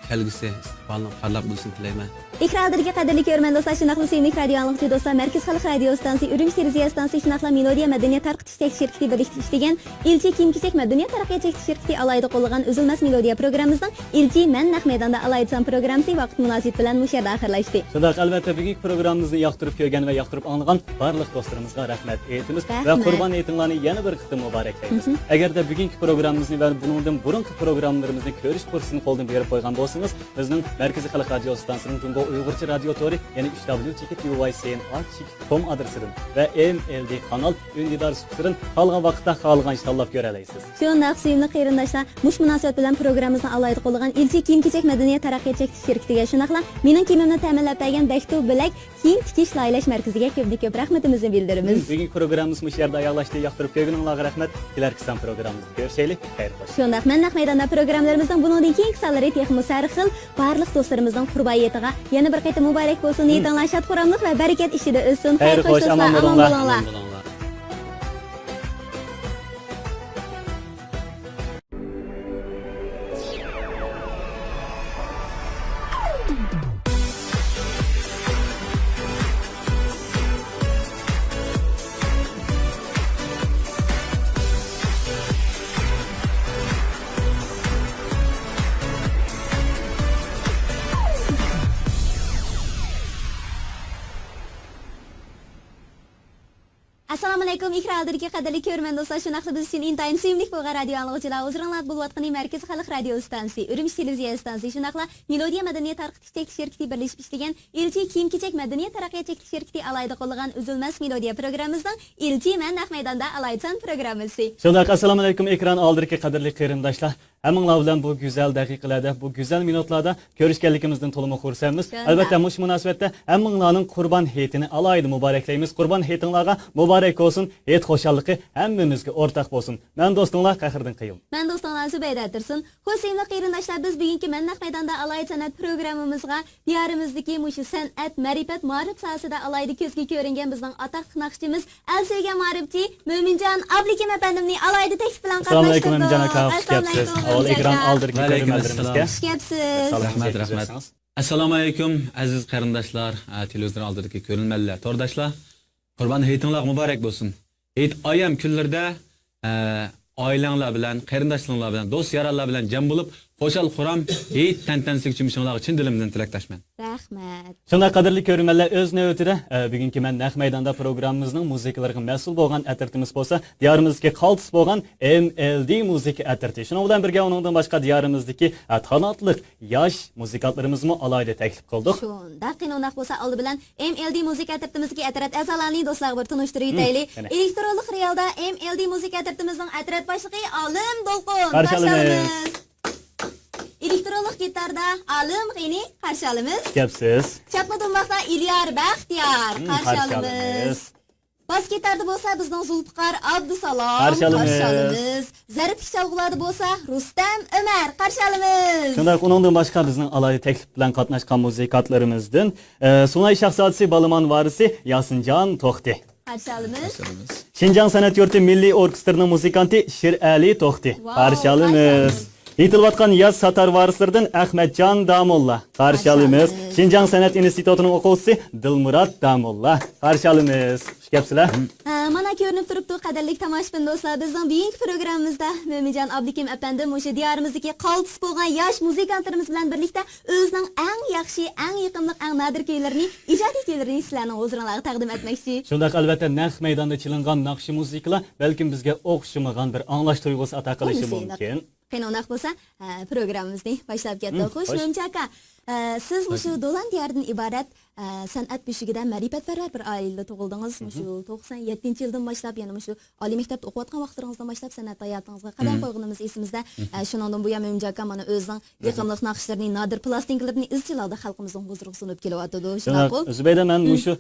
kelgusi istiqbolni parlaq bo'lsin tilayman. Ekrandagi qadrli ko'rman do'stlar, shunaqla sevimli radio angliqchi do'stlar, Markaz xalq radio stansiya, Urumchi televiziya stansiya, shunaqla Melodiya madaniyat tarqitish shirkati birlikda ishlagan Elchi kiyim-kechak madaniyat taraqqiyot shirkati alayda qo'llagan uzilmas Melodiya programmamizning Elchi man naq maydonda alaydan programmasi vaqt munosib bilan mush yerda oxirlashdi. Shunday albatta bugungi programmamizni yoqtirib ko'rgan va yoqtirib anglagan barliq do'stlarimizga rahmat aytamiz va Qurbon hayitlarini yana bir qitim muboraklaymiz. Agarda bugungi programmamizni va buningdan burungi programmalarimizni ko'rish fursatini qo'ldan berib qo'ygan bo'lsangiz, bizning Markaziy xalq radio stansiyasining Tungo Uyg'urcha radio tori, ya'ni www.uycn.com adresidan va MLD kanal Ündidar Subsirin qolgan vaqtda qolgan tanlab ko'ra olasiz. Shunday sevimli qarindoshlar, mush munosabat bilan programmamizni alayda qo'llagan Elchi kiyim-kechak madaniyat taraqqiyot shirkatiga shunaqla mening kiyimimni ta'minlab bergan Bektu Bilak kiyim tikish laylash markaziga ko'p rahmatimizni bildiramiz. Bugungi programmamiz mush yerda oyoqlashdi, yoqtirib ko'rganingizga rahmat. Kelarki programmamizni ko'rishaylik. Xayr xo'sh. Shunday men naq maydonda programmalarimizdan bundan keyingi sonlari texmo sarxil barliq do'stlarimizdan qurboniyatiga yana bir qayta muborak bo'lsin. Niyatlar shod quramliq va barakat ishida o'ssin. Xayr xo'sh, omon bo'linglar. Assalomu alaykum ikraldagi qadrli ko'rman do'stlar, shunaqla biz uchun intayin suyimli bo'lgan radio anglag'uchilar o'zinglar bo'layotgan Markaz xalq radio stansiya, Urumchi televiziya stansiya, shunaqla Melodiya madaniyat tarqitish shirkati birlashib ishlagan Elchi kiyim-kechak madaniyat taraqqiyot shirkati alayda qo'llagan uzilmas Melodiya programmamizdan Elchi man naq maydonda alaydan programmasi. Shunday assalomu alaykum ekran oldidagi qadrli qarindoshlar. Hammanglar bilan bu güzel daqiqalarda, bu güzel minutlarda görüşkenlikimizden toluma xursandmiz. Şöyle. Albatta mush munosabatda hammanglarning Qurban hayitini alayda muboraklaymiz. Qurban hayitinglarga muborak olsun, hayit xo'shalliqi hammamizga o'rtaq bo'lsin. Men do'stinglar Qahirdan Qiyim. Ben dostlar Zübeyde Tırsın. Hüseyinli qeyrindaşlar biz bugünkü Mennaq Meydanda Alaydı Sanat programımızga diyarimizdeki muşu sanat, marifat, marif sahasida alaydı közgü ko'ringan bizning ataq naqshchimiz Alseyga marifchi Mo'minjon Ablikim efendimni alaydı teklif bilan Assalomu alaykum qatnashtirdik. Mo'minjon aka, xush kelibsiz. Avval ekran oldirdik ko'rganlarimizga. Xush kelibsiz. Rahmat. Assalomu alaykum aziz qarindoshlar, televizor oldidagi ko'rilmalar, tordoshlar. Qurban hayitinglar muborak bo'lsin. Hayit ayam kunlarda oilanglar bilan, qarindoshlar bilan, do'st yaronlar bilan jam bo'lib, xo'shal xuram hayit tantanasiga chiqishinglarga chin dilimdan tilakdoshman. Rahmat. Shunday qadrli ko'rganlar, o'z navbatida bugungi Mennaq Meydanda programmamizning musiqalariga mas'ul bo'lgan atirtimiz bo'lsa, diyorimizga qaltis bo'lgan MLD musiqa atirti. Shuning bilan birga uningdan boshqa diyorimizdagi tanotliq yosh muzikantlarimizmi alayda taklif qildik. Shunda qinoq bo'lsa oldi bilan MLD musiqa atirtimizga atrat azalanli do'stlarga bir tunishtirib aytaylik. Elektronlik realda MLD musiqa atirtimizning atrat boshlig'i Olim Dolqon. Qarshilamiz. Elektronlik gitarda Alim G'ini qarshilamiz. Kelibsiz. Chapma dumaqda Ilyar Baxtiyor qarshilamiz. qarshilamiz. Bas gitarda bo'lsa bizning Zulfiqar Abdusalom Qarshilamiz. Zarif chalg'ularda bo'lsa Rustam Umar qarshilamiz. Shunday uningdan boshqa bizning alayda taklif bilan qatnashgan muziqantlarimizdan Sunay Shahzodasi Balaman varisi Yasinjon To'xti. Qarshilamiz. Şinjan Sanat Yurti Milliy Orkestrining muzikanti Shirali To'xti. Qarshilamiz. Yetilayotgan yoz satar varislaridan Ahmadjon Damulla. Qarshilamiz. Şinjan Sanat Institutining o'quvchisi Dilmurod Damulla. Qarshilamiz. Xush kelibsizlar. Mana ko'rinib turibdi qadrli tomoshabin do'stlar, bizning bugungi programmamizda Mo'minjon Ablikim apandim o'sha diyorimizdagi qaltis bo'lgan yosh muzikantlarimiz bilan birlikda o'zining eng yaxshi, eng yiqimli, eng nadir kuylarini, ijodiy kuylarini sizlarning huzurlaringizga taqdim etmoqchi. Shunday albatta naq maydonda chilingan naqshi musiqalar balkim bizga o'xshamagan bir anglash tuyg'usi ato qilishi mumkin. Qinoq bo'lsa, programmamizni boshlab ketdik. Xush, Mo'minjon aka, siz shu Dolan diyaridan iborat san'at beshigidan ma'rifatparvar bir oilada tug'ildingiz. Shu 97-yildan boshlab, ya'ni shu oliy maktabda o'qiyotgan vaqtlaringizdan boshlab san'at hayotingizga qadam qo'yganimiz esimizda. Shundan buyon Mo'minjon aka mana o'zining yiqimli naqshlarini, nadir plastinkalarni izchil holda xalqimizning huzuriga sunib kelyapti. Shunaqa. Zubeyda men shu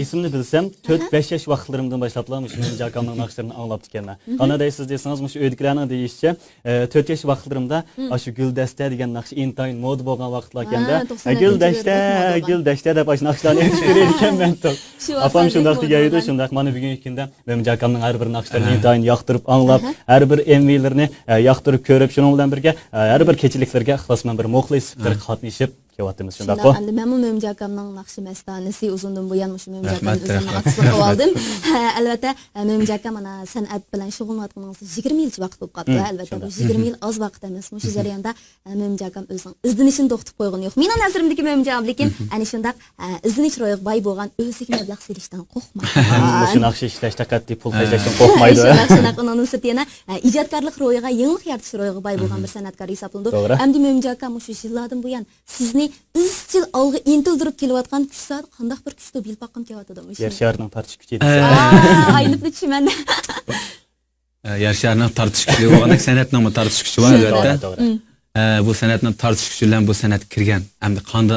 ismini bilsam 4-5 yosh vaqtlarimdan boshlab Mo'minjon akamning naqshlarini anglab ekanman. Qana deysiz desangiz, shu o'ydiklarini deyishcha 4 yosh vaqtlarimda shu Guldasta degan naqsh intayin mod bo'lgan vaqtlar ekanda. Guldasta deb ash naqshlarni aytib ekanman. Apam shunday deydi, shunday mana bugungi kunda Mo'minjon akamning har bir naqshlarini intayin yoqtirib anglab, har bir MV'larni yoqtirib ko'rib, shuning bilan birga har bir kechiliklarga ixlosman bir muxlis bir qatnashib kelyapmiz shunday qo. Endi men Mo'minjon akamning naqshi mastanisi uzundan buyon shu Mo'minjon akamning o'zini aqsliq oldim. Albatta Mo'minjon akam mana san'at bilan shug'ullanayotganingizda 20 yilcha vaqt bo'lib qoldi. Albatta bu 20 yil oz vaqt emas. Shu jarayonda Mo'minjon akam o'zining izlanishini to'xtatib qo'ygan yo'q. Mening nazarimdagi Mo'minjon Ablikim ana shunday izlanish ro'yiga boy bo'lgan o'ziga mablag' selishdan qo'rqmaydi. Shu naqsh ishlashda qat'iy pul tejashdan qo'rqmaydi. Shunaqa uning sirtiyana ijodkorlik ro'yiga, yangilik yaratish ro'yiga boy bo'lgan bir san'atkor hisoblanadi. Endi Mo'minjon akam shu yillardan buyon sizni izchil olg'a intildirib kelayotgan kuchlar qanday bir kuchda bilib boqqim kelyapti. Yer sharning tartish kuchi edi. Aynib tushuman. Yer sharning tartish kuchi bo'lganda san'atning ham tartish kuchi bor albatta. Bu san'atning tartish kuchi bilan bu san'at kirgan. Endi qanda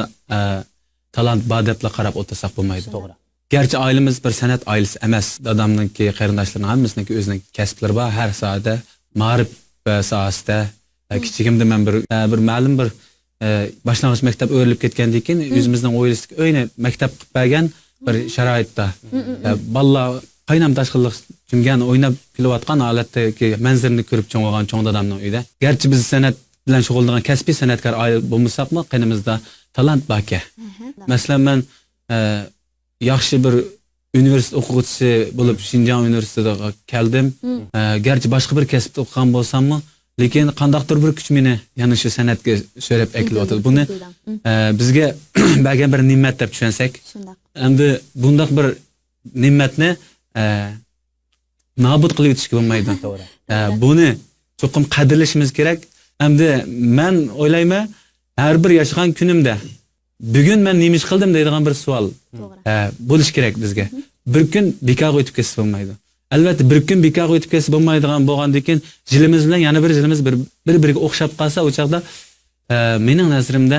talant badetla qarab o'tsaq bo'lmaydi. To'g'ri. Garchi oilamiz bir san'at oilasi emas, dadamninki, qarindoshlarining hammasiniki o'zining kasblari bor. Har sohada ma'rif sohasida kichigimda men bir ma'lum bir boshlang'ich maktab o'rilib ketgandan keyin o'zimizning oilasida o'yini maktab qilib bergan bir sharoitda bolalar qaynam tashqilliq chimgan o'ynab kelayotgan holatdagi manzarni ko'rib cho'ng'agan cho'ng dadamning uyida. Garchi biz san'at bilan shug'ullanan kasbiy san'atkor oila bo'lmasakmi, qanimizda talant bor ekan. Masalan, men yaxshi bir universitet o'quvchisi bo'lib Shinjan universitetiga keldim. Garchi boshqa bir kasbda o'qigan bo'lsam-mu, lekin qandaqdir bir kuch meni yana shu san'atga so'rab eklayotdi. Buni bizga bergan bir ne'mat deb tushunsak, endi bundaq bir ne'matni nobud qilib o'tishga bo'lmaydi. Buni cho'qim qadrlashimiz kerak. Endi men o'ylayman, har bir yashagan kunimda bugun men nima ish qildim deydigan bir savol bo'lish kerak bizga. Bir kun bekor o'tib ketsa bo'lmaydi. albatta bir kun bekor o'tib ketsa bo'lmaydigan bo'lgandan keyin yilimiz bilan yana bir yilimiz bir-biriga o'xshab qolsa, o chaqda mening nazarimda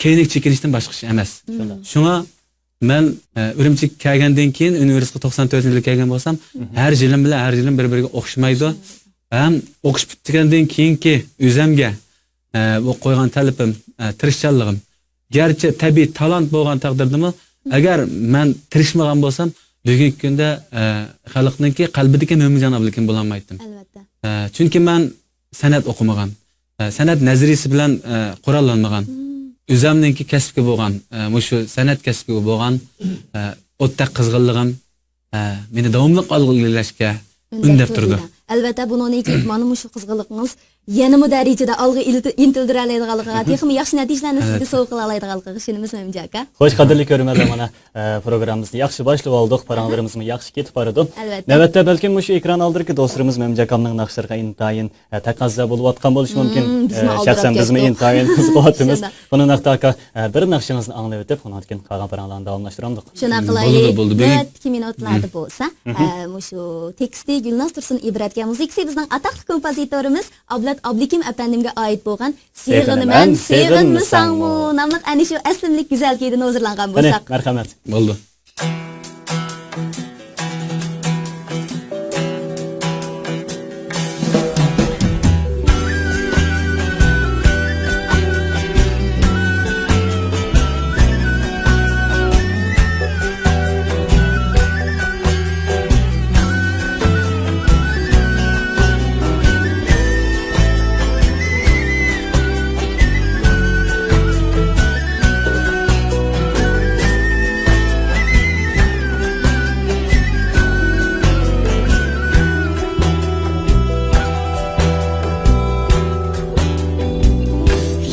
keyinlik chekinishdan boshqa ish emas. Shunga men Urumchi kelgandan keyin universitetga 94-yilda kelgan bo'lsam, har yilim bilan har yilim bir-biriga o'xshamaydi. Ham o'qish bitgandan keyinki o'zimga bu qo'ygan talabim, tirishchanligim, garchi tabiiy talant bo'lgan taqdirdami, agar men tirishmagan bo'lsam, bugungi kunda xalqningki qalbidagi mo'minjanoblikim bo'la olmaydim. Albatta. Chunki men san'at o'qimagan, san'at nazariyasi bilan qurollanmagan. O'zimningki kasbga bo'lgan, shu san'at kasbiga bo'lgan o'tda qizg'inligim meni davomli olg'ilashga undab turdi. Albatta buningki mana shu qizg'inligingiz yanama darajada olg'a intildira oladiganligiga, texnik yaxshi natijalarni sizga sovg'a qila oladiganligiga ishonamiz Mo'min aka. Xo'sh, qadrli ko'ruvchilar, mana programmamizni yaxshi boshlab oldik, paranglarimizni yaxshi ketib boradi. Albatta. Navbatda balki shu ekran oldidagi do'stlarimiz Mo'min akamning naqshlariga intayin taqozo bo'lib atgan bo'lishi mumkin. Shaxsan bizmi intayin qiziqyapmiz. Buni naqta aka bir naqshingizni anglab o'tib, undan keyin qolgan paranglarni davomlashtiramiz. Shuna qilaylik. 2 minutlarda bo'lsa, shu teksti Gulnoz Tursun Ibratga, musiqasi bizning atoqli kompozitorimiz Ablakim efendimga ait bo'lgan Sevg'inman, sevg'inmisanmu nomli ana shu aslimlik go'zal kuydan hozirlangan bo'lsak. Marhamat. Bo'ldi.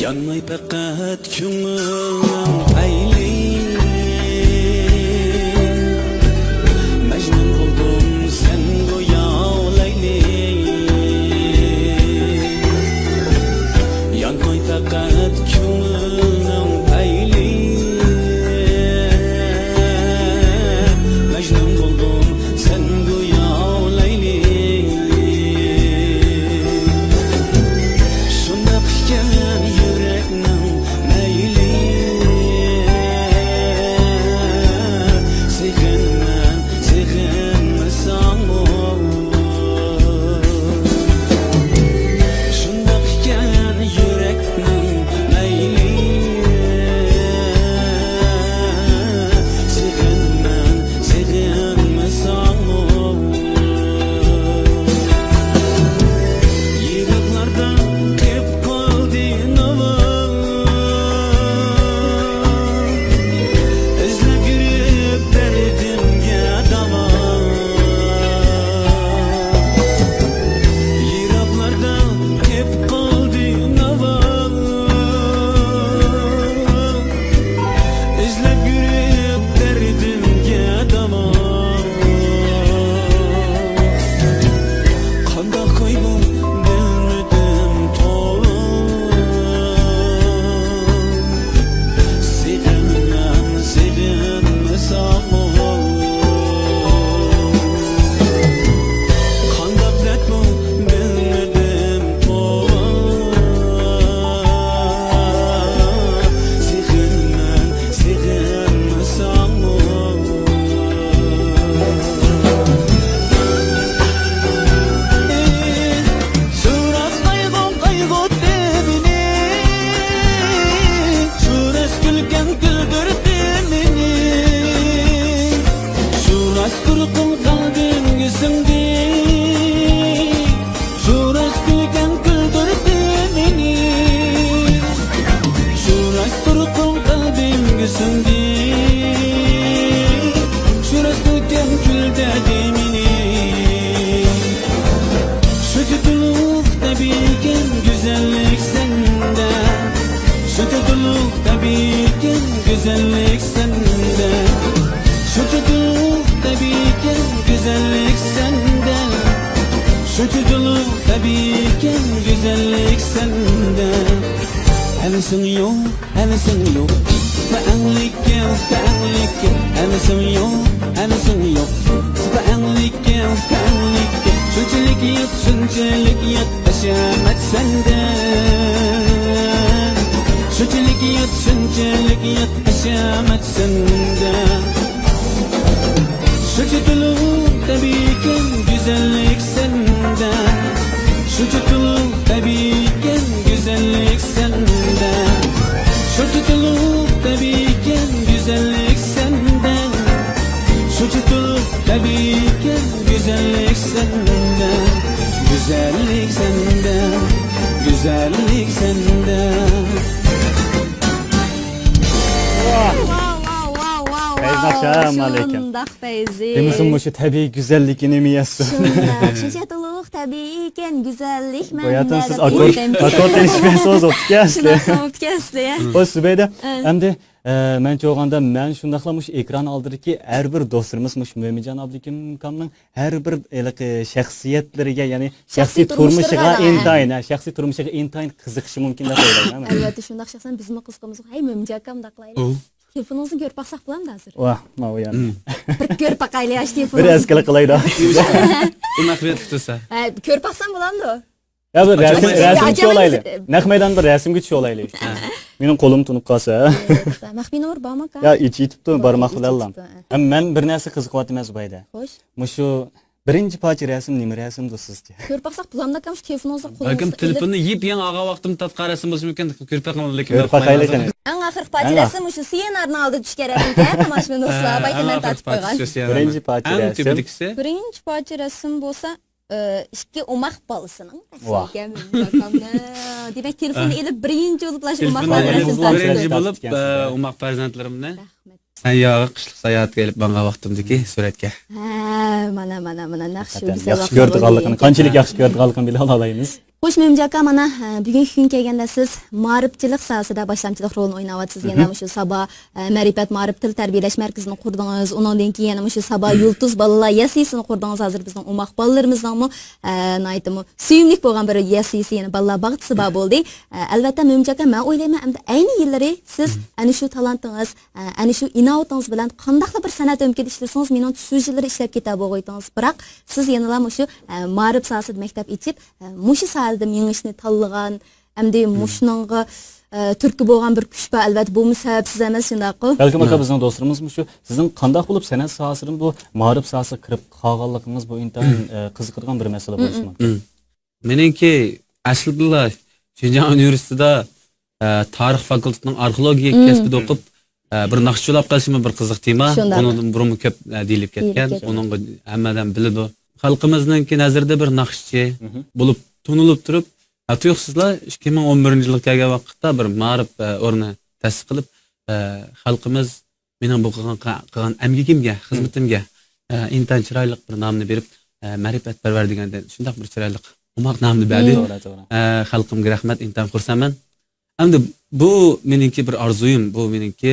Yanmay faqat ko'nglim ayli Majnun bo'ldim sen go'yo Layli Yanmay faqat ko'nglim ayli Majnun bo'ldim sen go'yo Layli Shundoq ekan yurakning mayli Sevg'inman, sevg'inmisanmu Shundoq ekan yurakning mayli Sevg'inman, sevg'inmisanmu Yiroqlarda qilib qoldi nova Izlab yurib dardimga davo Yiroqlarda qilib qoldi nova Izlab yurib dardimga davo Qandoq qo'ydim bilmadim Sevg'inman, sevg'inmisanmu Qandoq dard bu bilmadim Sevg'inman, sevg'inmisanmu Suras qayg'um qayg'utdi meni Suras kulgan kuldirdi meni Suras turqum qalbim yuzimdi Suras kulgan kuldirdi meni Suras turqum qalbim yuzimdi Suras kulgan kuldirdi meni Şu tutulukta birken güzellik sende Şu tutulukta birken güzellik sende Şu tutulukta birken güzellik sende Şu tutulukta birken güzellik sende Hevesin yok, hevesin yok Beğenlik yok, beğenlik yok Hevesin yok, hevesin yok Beğenlik güzellikka ulkanlikka shunchalik yo'q shunchalik yo'q hashamat senda shunchalik yo'q shunchalik yo'q hashamat senda shuncha to'lug' tabiiykan güzellik senda shuncha to'lug' tabiiykan güzellik senda shuncha to'lug' tabiiykan güzellik senda shuncha to'lug' tabiiykan güzellik senda güzellik senda güzellik senda Feyz akşam aleyküm. Şundaq Feyzi. Demişim şu tabii güzellikini mi yazsın? Şundaq. Şuncha to'liq tabiiy ekan, güzellik menda. Boyatın siz akord delişmesi oldu. Gelsin. Şundaq o'tkazdi ya. O Sübeyde. Hem de men çoğanda men şundaklamış ekran aldırır ki her bir dostlarımızmış Mümincan Abdülkerim Kam'ın her bir şahsiyetleriga yani şahsi turmuşiga intayin, şahsi turmuşiga intayin qiziqishi mumkin deb o'ylayman. Albatta shundaq shaxsan bizning qiziqimiz. Hey Mümincan akam daqlaylik. Telefoningizni ko'rib baqsaq bo'lamdi hozir. Vah, ma o yani. Bir ko'rib baqaylik ash Bir telefoningizni. eskili qilaydi. Bu mahviyat tutsa. Ko'rib baqsam bo'lamdi. Ya bir resim Acaba- tutuş olaylı. Naq meydan bir resim güç olaylı. Benim kolum tunup qalsa. Maxfiy nomer bormi aka? Ya içi tuttu barmaq bilan. tuttu, Hem men bir narsa qiziqyapti emas bayda. Xo'sh. Mushu birinchi parcha resim nima resimdi sizcha? Ko'rib baqsaq bo'lamdi akam shu telefoningizni Balkim qo'lingizga telefonni yeb yan ağa vaqtim tatqarasım bo'lsa mumkin. Ko'rpaqman lekin. Ko'rpaqaylik qani. Eng oxirgi parcha resim o'sha ssenariyni oldi tushgan resim ekan, mana shu do'stlar baytaman tatib qo'ygan. Birinchi parcha Eng resim. tepedikisi. Birinchi parcha resim bo'lsa, ikki umaq bolasining Vah. Demak, telefonni elib birinchi bo'lib shu Telefonni umaq elib resim birinchi tatib. bo'lib umaq farzandlarimni sayyoga qishliq sayohatga elib banga vaqtimdiki suratga. Mana naqsh shu Yaxshi ko'rdiganligini, qanchalik yaxshi ko'rdiganligini bila olaymiz. Xo'sh, Mümincan aka, mana bugungi kun kelganda siz ma'rifchilik sohasida boshlamchilik rolini o'ynayapsiz. Yana shu Saba Ma'rifat Ma'rif til tarbiyalash markazini qurdingiz. Undan keyin yana shu Saba Yulduz bolalar yasisini qurdingiz. Hozir bizning umaq bolalarimizning aytimi suyimli bo'lgan bir yasisi, yana bolalar bag'chisi bor bo'ldi. Albatta Mümincan aka, men o'ylayman, endi ayni yillari siz ana shu talantingiz, ana shu inovatingiz bilan qandaqli bir san'at umkida ishlasangiz, men shu yillar ishlab ketadi bo'g'oydingiz. Biroq siz yana shu ma'rif sohasida maktab ichib, mushu aldım yengishni tanlagan, hamda mushnonga turtki bo'lgan bir kuch bor. Albatta bu sababsiz emas, shundaqmi? Balkim aka bizning do'stlarimizmi shu sizning qanday bo'lib san'at sohasidan bu ma'rif sohasiga kirib qolganligingiz bu intayin qiziqadigan bir masala bo'lishi mumkin. Meningki aslida Şinjan Universitetida tarix fakultetining arxeologiya kasbida o'qib bir naqshchilar qilishim bir qiziq tema. Bundan burun ko'p deyilib ketgan. Uning hammadan biladi. Xalqimizning nazarida bir naqshchi bo'lib tunilib turib, tuyuqsizlar 2011-yilga kelgan vaqtda bir ma'rif o'rni ta'sis qilib, xalqimiz mening bu qilgan amgigimga, xizmatimga intan chiroyli bir nomni berib, ma'rifat parvar deganda shunday bir chiroyli umaq nomni berdi. Xalqimga rahmat, intan xursandman. Endi bu meningki bir orzuyim, bu meningki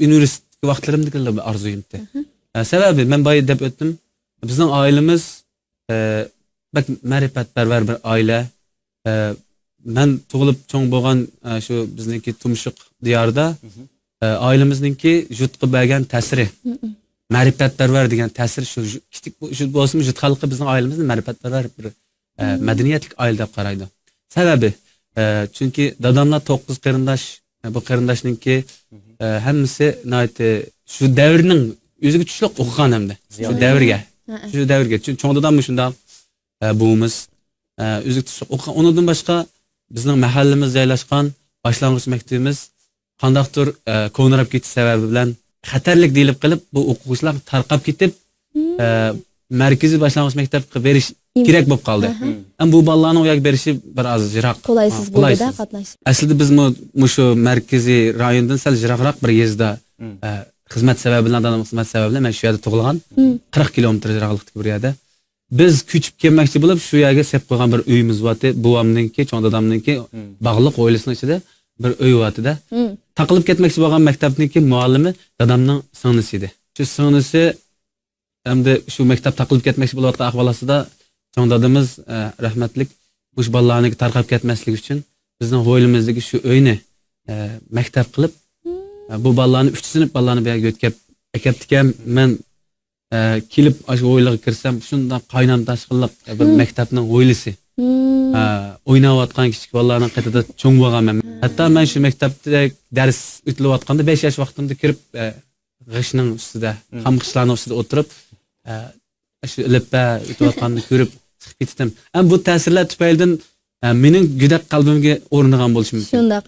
universitet vaqtlarimdagi bir orzuyimdi. Sababi men boya deb o'tdim, bizning oilamiz bak ma'rifatparvar bir oila. Men tug'ilib cho'ng bo'lgan shu bizningki tumshuq diyorda oilamizningki jutqi bergan ta'siri, ma'rifatparvar degan ta'sir shu kichik bo'lsin, jut xalqi bizning oilamizni ma'rifatparvar bir madaniyatlik oila deb qaraydi. Sababi chunki dadamlar 9 qarindosh, bu qarindoshningki hammasi shu davrning o'ziga tushliq o'qigan hamda shu davrga. Shu davrga cho'ng dadammi shunday buğumuz özlük tutup okuyan. Ondan başka bizning mahallemiz joylashgan boshlang'ich maktabimiz qandaqdir ko'nirib ketish sababi bilan xatarlik deyilib qilib bu o'quvchilar tarqab ketib markaziy boshlang'ich maktabga berish kerak bo'lib qoldi. Ham bu bolalarning u yoqqa berishi biroz jiroq. Qolaysiz bo'ldi-da qatnash. Aslida biz shu markaziy rayondan sal jiroqroq bir yezda xizmat sababi bilan, dadam xizmat sababi bilan men shu yerda tug'ilgan. 40 kilometr jiroqlikda bir yerda. Biz küçüp kelmoqchi bo'lib shu yerga sep qo'ygan bir uyimiz bor. Buvamninki, cho'ng dadamninki bog'liq oilasining ichida bir uy bor-da. Taqilib ketmoqchi bo'lgan maktabniki muallimi dadamning singlisi edi. Shu singlisi hamda shu maktab taqilib ketmoqchi bo'layotgan ahvolasida cho'ng dadamiz rahmatlik bu bolalarning tarqab ketmasligi uchun bizning hovlimizdagi shu uyni maktab qilib bu bolalarni 3 sinf bolalarni bu yerga o'tkazib akabdikan men kelib shu o'ylarga kirsam, shundan qaynam tashqinlab bir maktabning o'ylisi. O'ynayotgan kichik bolalarning qatida cho'ng bo'lganman. Hatto men shu maktabda dars o'tilayotganda 5 yosh vaqtimda kirib g'ishning ustida, qamqishlarning ustida o'tirib, shu ilibba o'tayotganini ko'rib chiqib ketdim. Ham bu ta'sirlar tufaylidan mening juda qalbimga o'rnagan bo'lishi mumkin. Shundoq,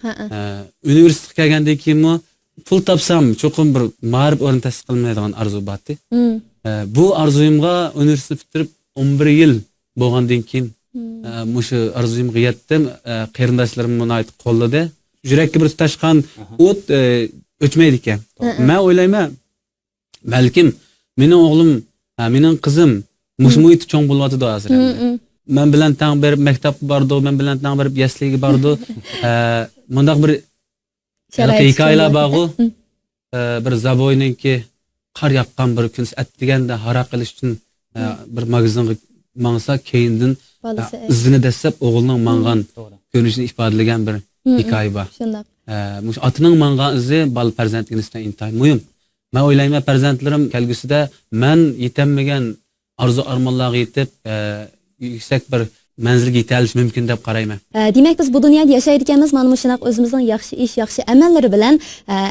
Universitetga kelgandan keyin pul topsam, cho'qim bir ma'rif o'rin ta'sis qilmaydigan arzu bordi. Bu arzuyimga universitet bitirib 11 yil bo'lgandan keyin mushu arzuyimga yetdim. Qarindoshlarim buni aytib qo'lladi. Yurakka bir tutashgan o't o'chmaydi ekan. Men o'ylayman, balkim mening o'g'lim, mening qizim mushu muhit cho'ng bo'lyapti hozir. Men bilan tang berib maktab bordi, men bilan tang berib yasliga bordi. Mundaq bir hikoyalar bor. Bir zaboyninki qar yaqqan bir kun atdiganda haraq qilish uchun bir magazinga mangsa keyindan izini dastlab o'g'lining mangan ko'rinishini ifodalagan bir hikoya bor. Shundoq. Mush otining mangan izi bal farzandligimizdan intayin muhim. Men o'ylayman farzandlarim kelgusida men yetenmagan arzu armonlarga yetib yuksak bir manzilga yeta olish mumkin deb qarayman. Demak biz bu dunyoda yashayotganmiz, mana shunaq o'zimizning yaxshi ish, yaxshi amallari bilan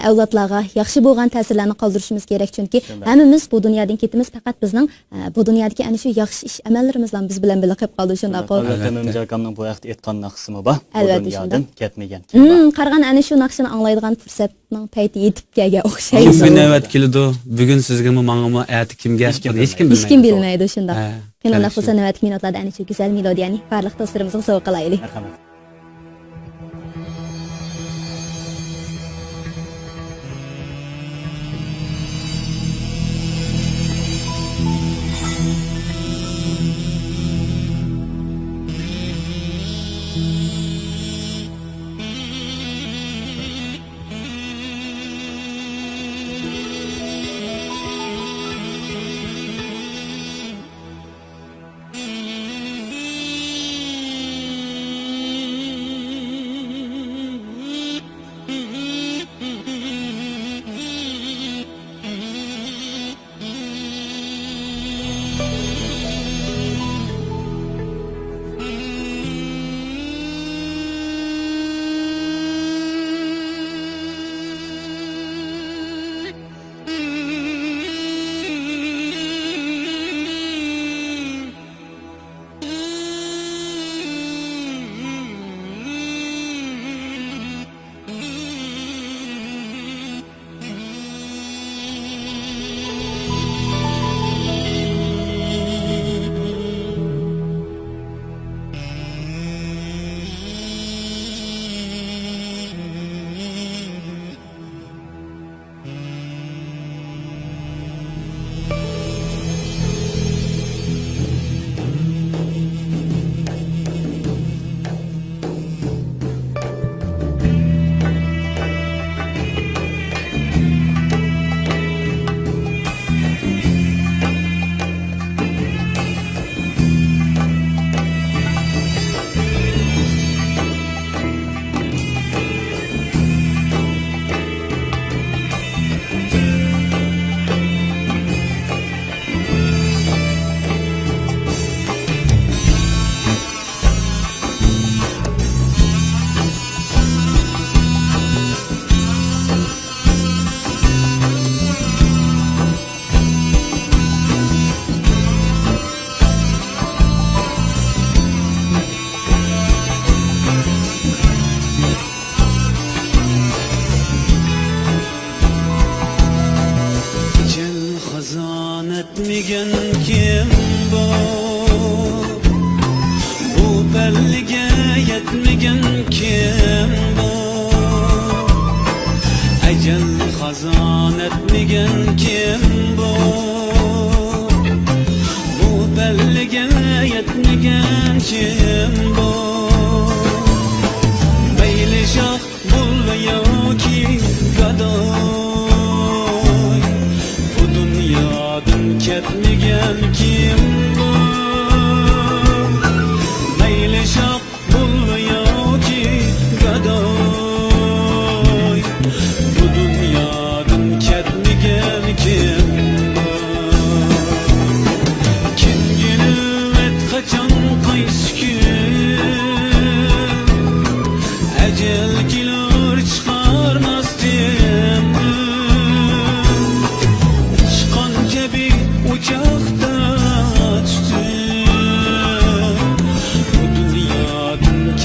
avlodlarga yaxshi bo'lgan ta'sirlarni qoldirishimiz kerak, chunki hammamiz bu dunyodan ketimiz, faqat bizning bu dunyodagi ana shu yaxshi ish amallarimiz bilan biz bilan birga qolib qoldi. Shundoq qol. Albatta Mo'minjon akamning bu vaqt aytgan naqsimi bor. Bu dunyodan ketmagan. Qargan ana shu naqshini anglaydigan fursatning payti yetib kelgan o'xshaydi. Kim navbat keladi, bugun sizga mangami ayati kimga hech kim bilmaydi. Hech kim bilmaydi shundoq. Qanday bo'lsa navbatdagi minutlarda ana shu go'zal melodiyani barliq do'stlarimizga sovg'a qilaylik. Marhamat.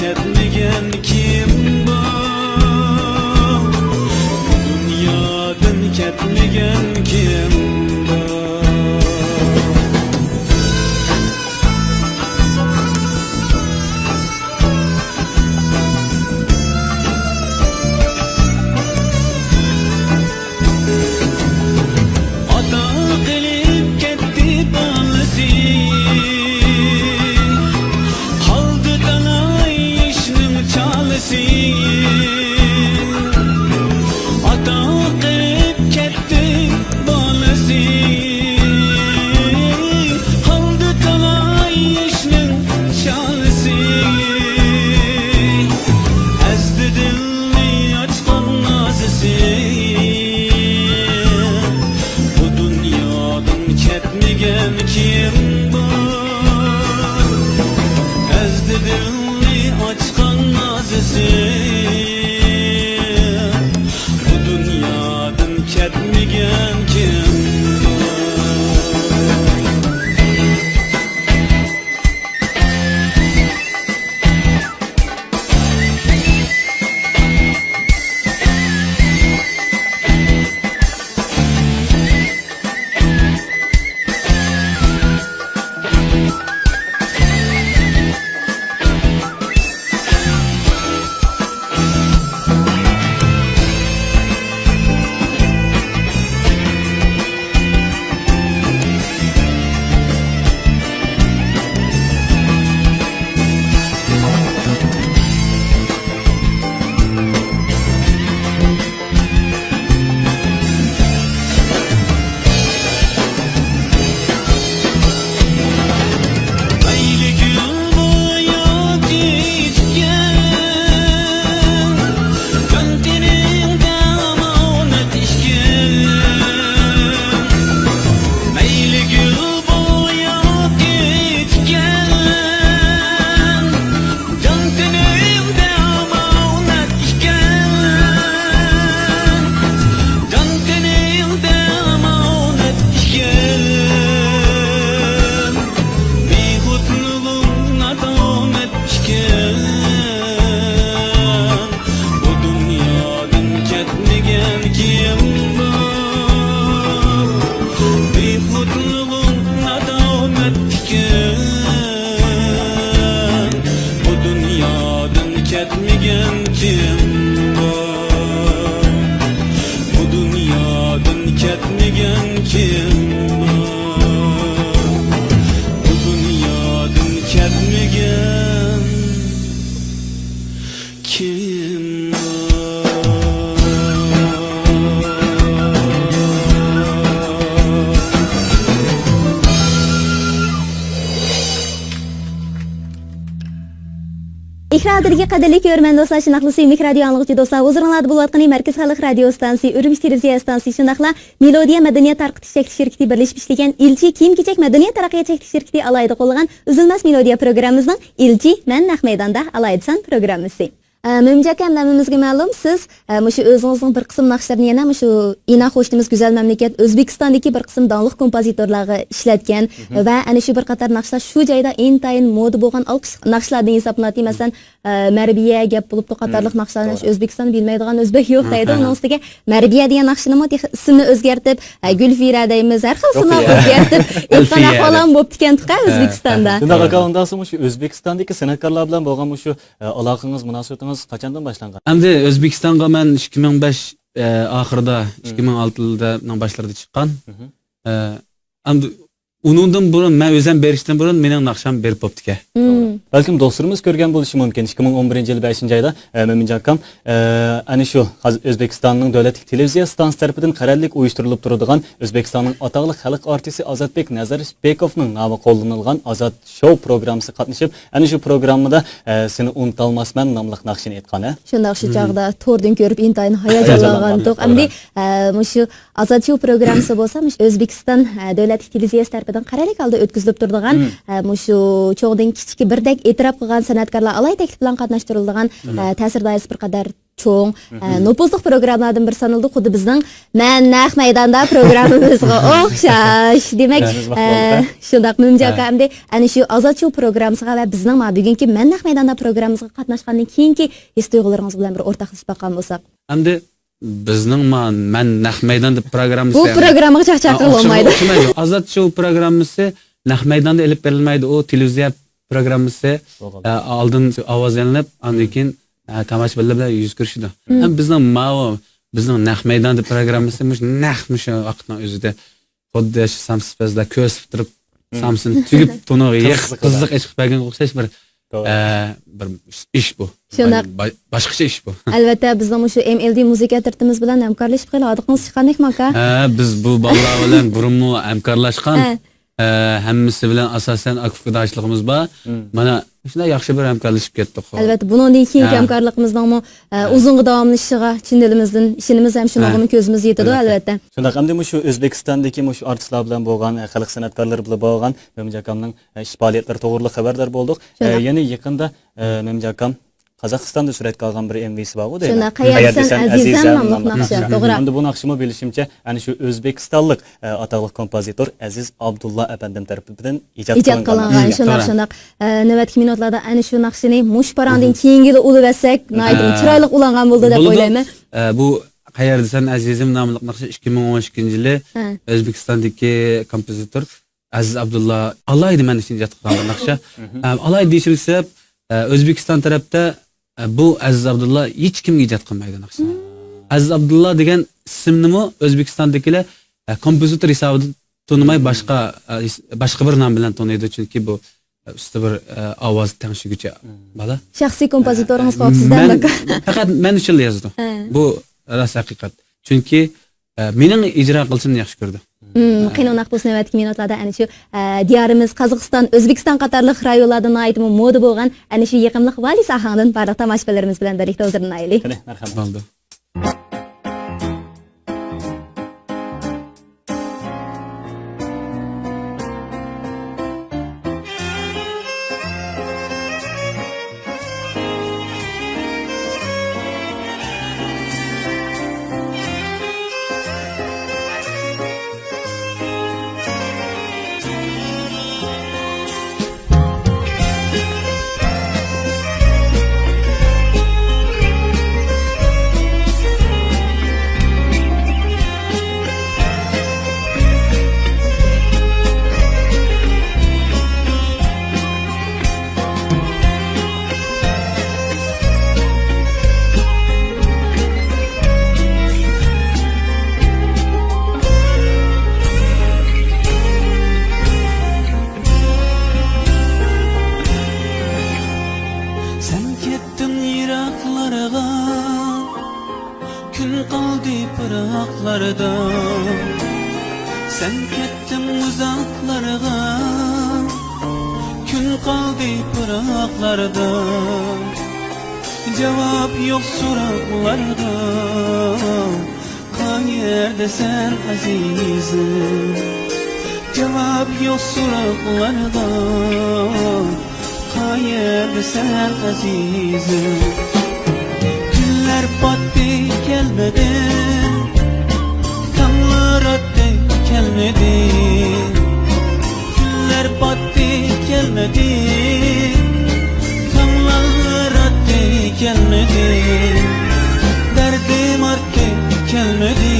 ketmegen kim bor? Dunyodan ketmegen kim bor? Ata qilib ketdi balasi, haldı talay işning çalısı. Ata qilib ketdi balasi, haldı talay işning çalısı. Ezdi dilni açqan nazisi, bu dunyodan ketmegen kim bor? Ezdi dilni açqan nazisi, bu dunyodan ketmegen kim bor? Mayli gül boya gitken, gönteningde amanet işken. Mayli gül boya gitken, gönteningde amanet işken. Gönteningde amanet işken. Bihutluğun adamet işken. Bu dunyodan ketmegen kim bor? Bihutluğun adamet işken. Bu dunyodan ketmegen kim bor? Bu dunyodan ketmegen kim bor? Bu dunyodan ketmegen kim İhradirge qadirli görmän dostlar, şunaqla suyumlik radio anlıqçı dostlar, huzurunlarda bulayotqani Merkez Xalq Radio stansiya, Ürümçi televiziya stansiya, şunaqla Melodiya Madaniyat tarqitish çekilish şirkati birleşmişligen İlçi kiyim-kechak madaniyat taraqqiyot çekilish şirkati alayda qo'llagan Üzülmez Melodiya programımızın İlçi men naq maydonda alaydisan programmasi. Mümcə kəmləmimizə məlum, siz şu özünüzün bir qism naqşlarını yana şu ina xoşdimiz güzel memleket Özbekistandakı bir qism danlıq kompozitorlarga ishlatgan va ana shu bir qator naqshlar shu joyda intayin moda bo'lgan alqış naqshlardan hisoblanadi. Masalan, Marbiya gap bo'lib qatorliq naqshlarni O'zbekiston bilmaydigan o'zbek yo'q deydi. Uning ustiga Marbiya degan naqshni ismini o'zgartib, Gulfira deymiz, har xil ismlar o'zgartib, ilqana falan bo'lib ketgan O'zbekistonda. Shunday aqalindasimi shu O'zbekistondagi san'atkorlar bilan bo'lgan shu aloqangiz, munosabatingiz qachondan boshlangan? Endi O'zbekistonga men 2005 oxirida 2006 yilda boshlarida chiqqan. Endi unundan burun men o'zim berishdan burun mening naqsham berib bo'pti-ka. Balkim do'stlarimiz ko'rgan bo'lishi mumkin. 2011-yil 5-oyda Mo'minjon akam ana shu O'zbekistonning davlat televiziya stansiyasi tarafidan qarorlik uyushtirilib turadigan O'zbekistonning atoqli xalq artisti Ozodbek Nazarbekovning nomi qo'llanilgan Ozod Show programmasiga qatnashib, ana shu programmada seni unutolmasman nomli naqshini aytgan. Shundaq shu chaqda to'rdan ko'rib intayin hayajonlangandik. Endi shu Ozod Show programmasi bo'lsa, O'zbekiston davlat televiziyasi tarafidan qarorlik holda o'tkazilib turadigan shu cho'g'dan kichik birdek e'tirof qilgan san'atkorlar alay taklif bilan qatnashtirilgan ta'sir doirasi bir qadar çoğun nopuzluq programlardan bir sanıldı. Xuddi bizning "Men naq maydonda" programımızga o'xshash. Demak, shundaq Mo'minjon aka hamda ana shu Ozod show programmasiga va bizning bugungi "Men naq maydonda" programmasiga qatnashgandan keyingi his-tuyg'ularingiz bilan bir o'rtoqlashib baqqan bo'lsak. Hamda bizning men naq maydonda programmasi. Bu programmaga chaqchaqtirib olmaydi. Ozod show programmasi naq maydonda elib berilmaydi. O televiziya programmasi oldin ovoz yalinib, undan keyin tomoshabinlar bilan yuz ko'rishdi. Bizning naq maydonda programmasi naqmi shu vaqtning o'zida xuddi samsipazda ko'z turib samsini tugib to'niga qiziq ish qilib bergan o'xshash bir ish bu. Boshqacha ish bu. Albatta bizning shu MLD muzika tartimiz bilan hamkorlashib qiladiganimiz chiqandekmi aka? Biz bu bolalar bilan burunmi hamkorlashgan. Hammasi bilan asosan aktivdaşlığımız bor. Mana shunday yaxshi bir hamkorlashib ketdik. Albatta, bundan keyingi hamkorligimizning uzun davomlashishiga chin dilimizdan ishimiz ham shunaqami ko'zimiz yetadi albatta. Shunday hamda shu O'zbekistondagi shu artistlar bilan bo'lgan, xalq san'atkorlari bilan bo'lgan Mo'minjon akamning ish faoliyatlari to'g'riliq xabardor bo'ldik. Yana yaqinda Mo'minjon akam Qozog'istonda suratga olgan bir MV'si bor edi. Shuna qayersan azizam nomli naqsha, to'g'ri. Endi bu naqshimi bilishimcha, ana shu O'zbekistonlik ataqli kompozitor Aziz Abdulla apandim tarafidan ijod qilingan. Shunaq navbatdagi minutlarda ana shu naqshini mushparandan keyingi ulug'lasak, naydim chiroyli ulangan bo'ldi deb o'ylayman. Bu qayersan azizim nomli naqsha 2012-yili O'zbekistondagi kompozitor Aziz Abdulla alaydi men uchun ijod qilgan naqsha. Alaydi deyishsa O'zbekiston tarafda bu Aziz Abdulla hech kimga ijod qilmaydi naqshni. Aziz Abdulla degan ismni O'zbekistondagilar kompozitor hisobida tanimay boshqa bir nom bilan taniydi, chunki bu usti bir ovoz tangshigucha bola. Shaxsiy kompozitorimiz qolibsizdan aka. Faqat men uchun yozdim. Bu rost haqiqat. Chunki mening ijro qilishimni yaxshi ko'rdi. Qiynoq bo'lsa navbatdagi minutlarda ana shu diyorimiz Qozog'iston, O'zbekiston qatorliq rayonlarda aytimi moda bo'lgan ana shu yaqimliq valis ahangdan barliq tomoshabinlarimiz bilan birlikda o'zirinaylik. Marhamat. Bo'ldi. Sen kettin uzaklarga, gün kaldı pıraklarda. Cevap yok sorularga, qayerda sen azizim? Cevap yok sorularga, qayerda sen azizim? Günler battı gelmedi, gelmedi, günler battı gelmedi, kanlar attı gelmedi, derdim arttı gelmedi,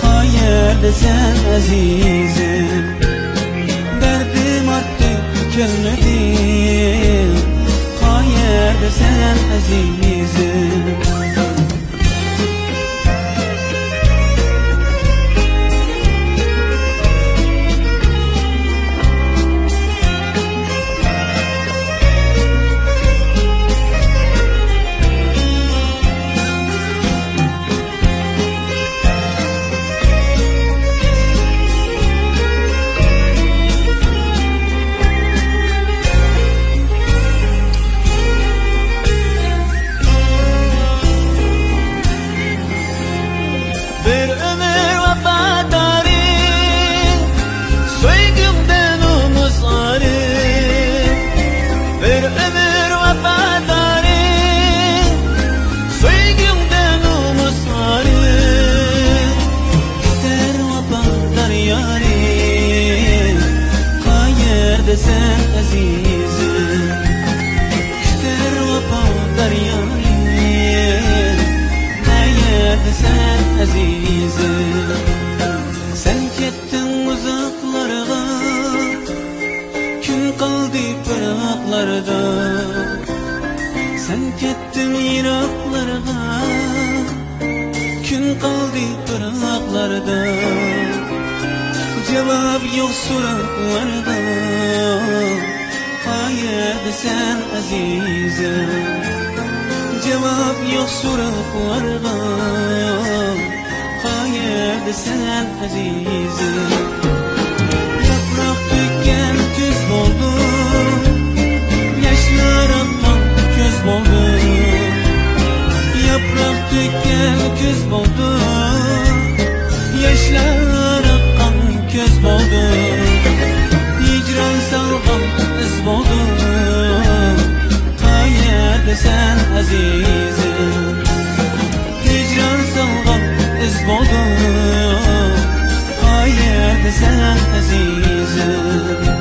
qayerda sen azizim? Derdim arttı gelmedi, qayerda sen azizim? Sen kettin yiraklarga Gün qaldı qıraqlarda Cevap yok soruqlarda Qayerda sen azizim Cevap yok soruqlarda Qayerda sen azizim Yaprak tükken küz boldu Yaşlar akkan köz boldu Yaprak tükken küz boldu Yaşlar akkan köz boldu Hicran salgan iz boldu Qayerda sen azizim Hicran salgan iz boldu Qayerda sen azizim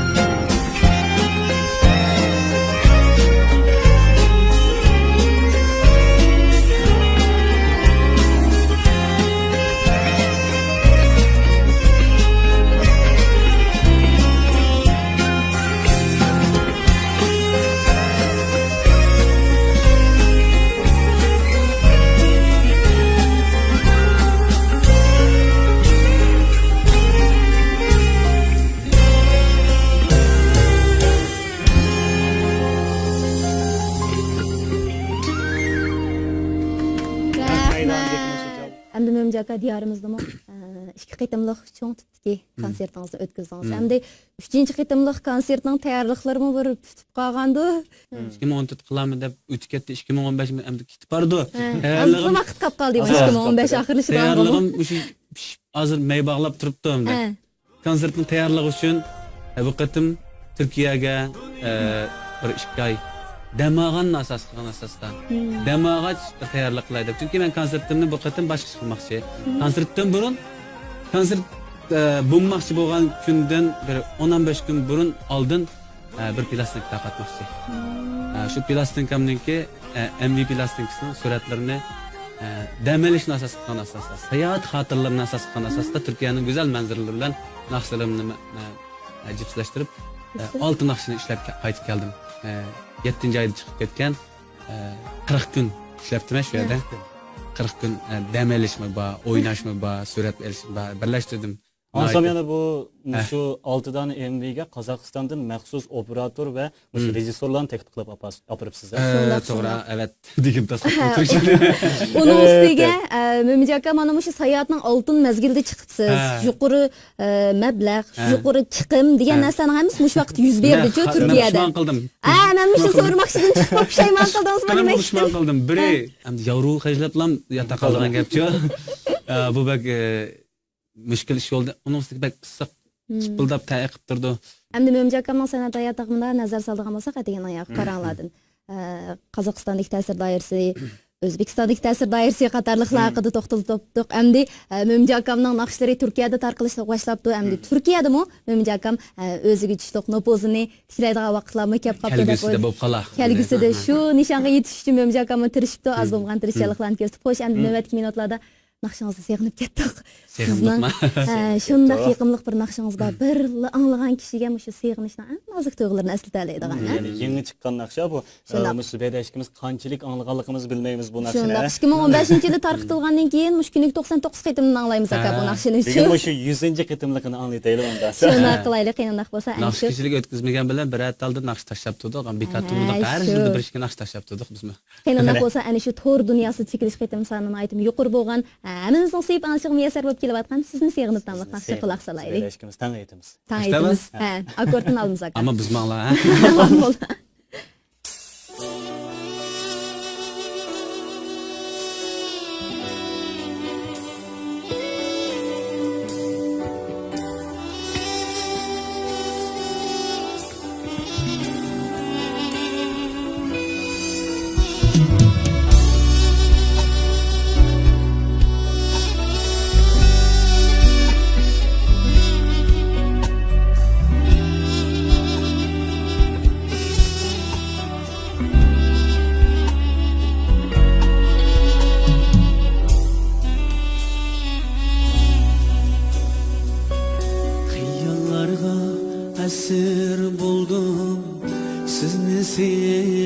Әмді Мөмжака диярымызды ма, 2 қитымлық чоң түптіке концертіңізді өткіздіңіз. Әмді 3-ші қитымлық концертінің тәйярлықлары ма бір түтіп қалғанды? 2014 қыламы деп өтіп кетті, 2015 әмді кетіп барды. Азғы вақыт қап қалды, 2015 ақырлышы да алғы ма? Тәйярлығым азыр мәй бағлап тұрыпты. Концерттің тәйярлығы үшін бұл қытым Түркияға бір 2 ай Demagan asas qilgan asosdan. Demagach tayyorlik qilaydi. Chunki men konsertimni bu qatim boshqa qilmoqchi. Konsertdan burun konsert bo'lmoqchi bo'lgan kundan bir 15 kun burun oldin bir plastik taqatmoqchi. Shu plastinkamniki MV plastinkasining suratlarini dam olishni asos qilgan asosda, sayohat xotirlarini asos qilgan asosda Turkiyaning go'zal manzaralari bilan naqshlarimni jipslashtirib 6 naqshni ishlab qaytib keldim. 7. ayda chiqib ketgan 40 kun ishlabdim shu yerda. 40 kun dam olishmi bor, o'ynashmi bor, surat olishmi bor, birlashtirdim. Ansam yana bu şu 6'dan MV'ga Kazakistan'dan məxsus operator ve rejissorlarını təklif qılıb apırıbsınız. To'g'ri, evet. Digim tasavvur Türkçe. Onun üstüge Mümjaka mana şu sayatning altın mezgilde chiqibsiz. Yuqori mablag', yuqori chiqim degan narsaning hammasi mush vaqt yuz berdi-ku Turkiyada. Xushman qildim. Men mush so'rmoqchidim, chiqib pushaymon qildingizmi demak. Xushman qildim. Biri endi yavru xajlatlam yata qolgan gapchi. Bu bak mushkil ish bo'ldi. Uning ustiga bak issiq chipildab tayqib turdi. Endi Mümjakamning san'at hayotida nazar soladigan bo'lsak, degan oyoq qaranglardan. Qozog'istondagi ta'sir doirasi, O'zbekistondagi ta'sir doirasi qatorliqlar haqida to'xtalib o'tdik. Endi Mümjakamning naqshlari Turkiyada tarqalishga boshlabdi. Endi Turkiyadami Mümjakam o'ziga tushliq nopozini tiklaydigan vaqtlarmi kelib qoldi deb o'ylayman. Kelgusida shu nishonga yetish uchun Mümjakamni tirishibdi, az bo'lgan tirishchiliklarni ko'rsatib qo'yish. Endi navbatdagi minutlarda naqshingizni seg'inib ketdik. Sizning shunday yiqimliq bir naqshingiz bor. Bir anglagan kishiga shu seg'inishni nozik tuyg'ularni eslatadigan. Yani yangi chiqqan naqsha bu. Musibada ishimiz qanchalik anglaganligimizni bilmaymiz bu naqshani. Shunda 2015-yilda tarqitilgandan keyin mush kunlik 99 qitimni anglaymiz aka bu naqshini. Bugun shu 100-qitimligini anglaytaylik unda. Shunda qilaylik, qiyinroq bo'lsa ana shu. Naqshchilik o'tkazmagan bilan bir atalda naqsh tashlab turdik. Bekatumda har yilda bir ishga naqsh tashlab turdik bizmi. Qiyinroq bo'lsa ana shu to'r dunyosida chekilish qitim sanini aytib yuqori bo'lgan Әмініздің сейіп аншығы миясар болып келіп атқан сіздің сегініп тамлық нақшы құлақ салайлы. Ешкіміз таң етіміз. Таң етіміз. Аккордын алдымыз ақа. Ama biz mağla.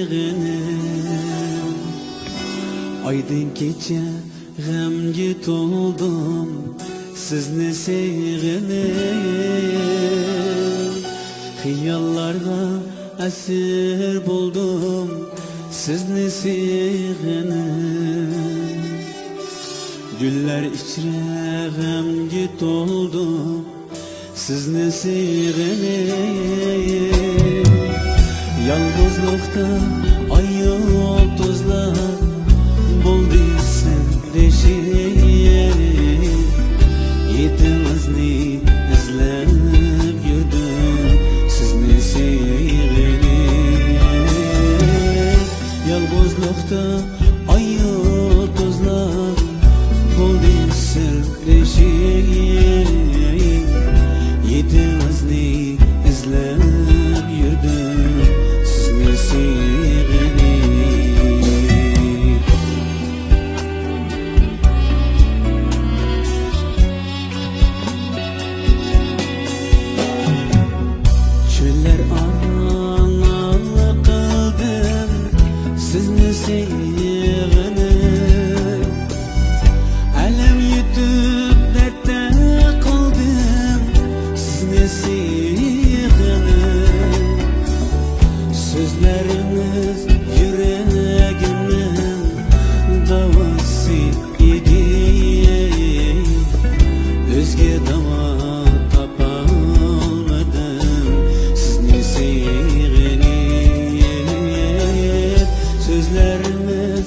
sevginim. Aydın kecha g'amga to'ldim sizni sevginim. Xiyollarga asir bo'ldim sizni sevginim. Güller içre g'amga to'ldim sizni sevginim. Yalnızlıkta ay yıldızlar buldu sendeşim. Yetimizni izlep yürüdüm sizni sevginim. Yalnızlıkta ay yıldızlar buldu sendeşim. Yetimizni izlep yürüdüm sizni sevginim. Çöller arana kıldım sizni sevginim. Alem yutub dertte kaldım sizni sevginim. Sözleriniz yüreğimden davası idi. Özge dava tapamadım sizni sevginim. Sözleriniz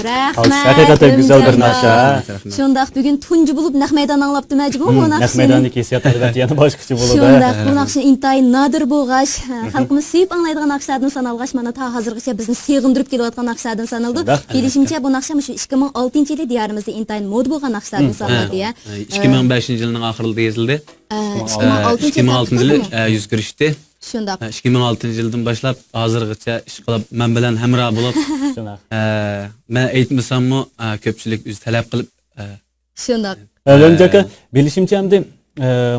Rahmat. Hakikaten güzel bir Ömürcan nakşa. baba. Şundaq bugün tuncu bulup naq meydan anlaptı məcbur bu Naq nakşını. meydandaki hissiyat elbette yana başqacha bo'ladi. Şundaq bu nakşını intayin nadir boğaş. Halkımız suyup anlaydıgan nakşadan sanalğaş. Mana ta hazırgıça bizni sığındırıp kelyapatgan nakşadan sanıldı. Kelişimçe bu nakşa şu 2006-yılı diyarimizde intayin mod bolğan nakşadan sanıldı ya. 2005-yılının ahırında yazıldı. 2006-yılı yüz kirişti. Şundaq. 2006-yıldan başlap hazırgıça iş qilib men bilan hamroh bo'lib Şundaq. men aytmasammi ko'pchilik o'zi talab qilib Şundaq. Ömürcan aka, bilishimcha hamda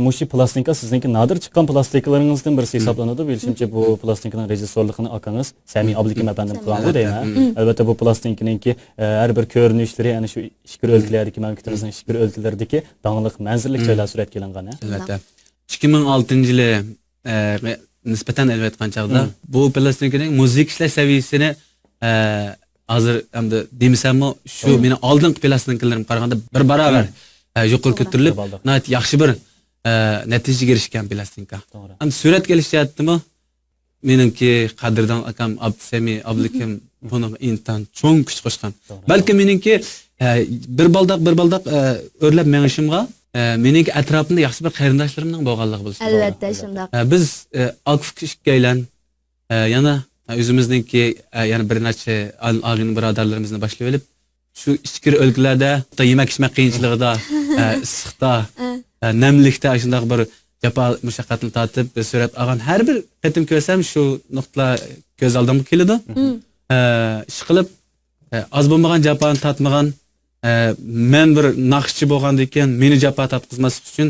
mushu plastinka sizniki nadir chiqqan plastikalarыңызdan birisi hisoblanadi. Bilishimcha bu plastinkaning rejissyorligini akangiz Sami Ablikim efendim qilgan deyman. Albatta bu plastinkaningki har bir ko'rinishlari ana shu ishkir o'lkalardagi mamlakatimizning ishkir o'lkalaridagi danglik manzillik joylar suratga olingan. albatta 2006-yılı nisbatan elbette çağda bu plastinkaning muzik ishlash saviyasini hozir hamda demasammi shu meni oldingi plastinkalarım qaraganda bir barobar yuqori ko'tarilib nihoyat yaxshi bir natijaga erishgan plastinka. Ham surat kelishyaptimi? Meningki qadrdon akam Abdusami Ablikim buni intan cho'ng kuch qo'shgan. Balki meningki bir baldaq o'rlab mengishimga mening atrofimda yaxshi bir qarindoshlarimning bo'lganligi bo'lishi. Albatta shundaq. Biz akif kishkaylan yana o'zimizningki yana bir necha ag'in birodarlarimizni boshlab olib shu ichkir o'lkalarda yemak ichmak qiyinchiligida issiqda namlikda shunday bir jafo mushaqqatni tortib surat olgan har bir qatim ko'rsam shu nuqtalar ko'z oldimga keladi. Ish qilib oz bo'lmagan jafoni tortmagan men bir naqshchi bo'lgandan keyin meni jafo tortqizmaslik uchun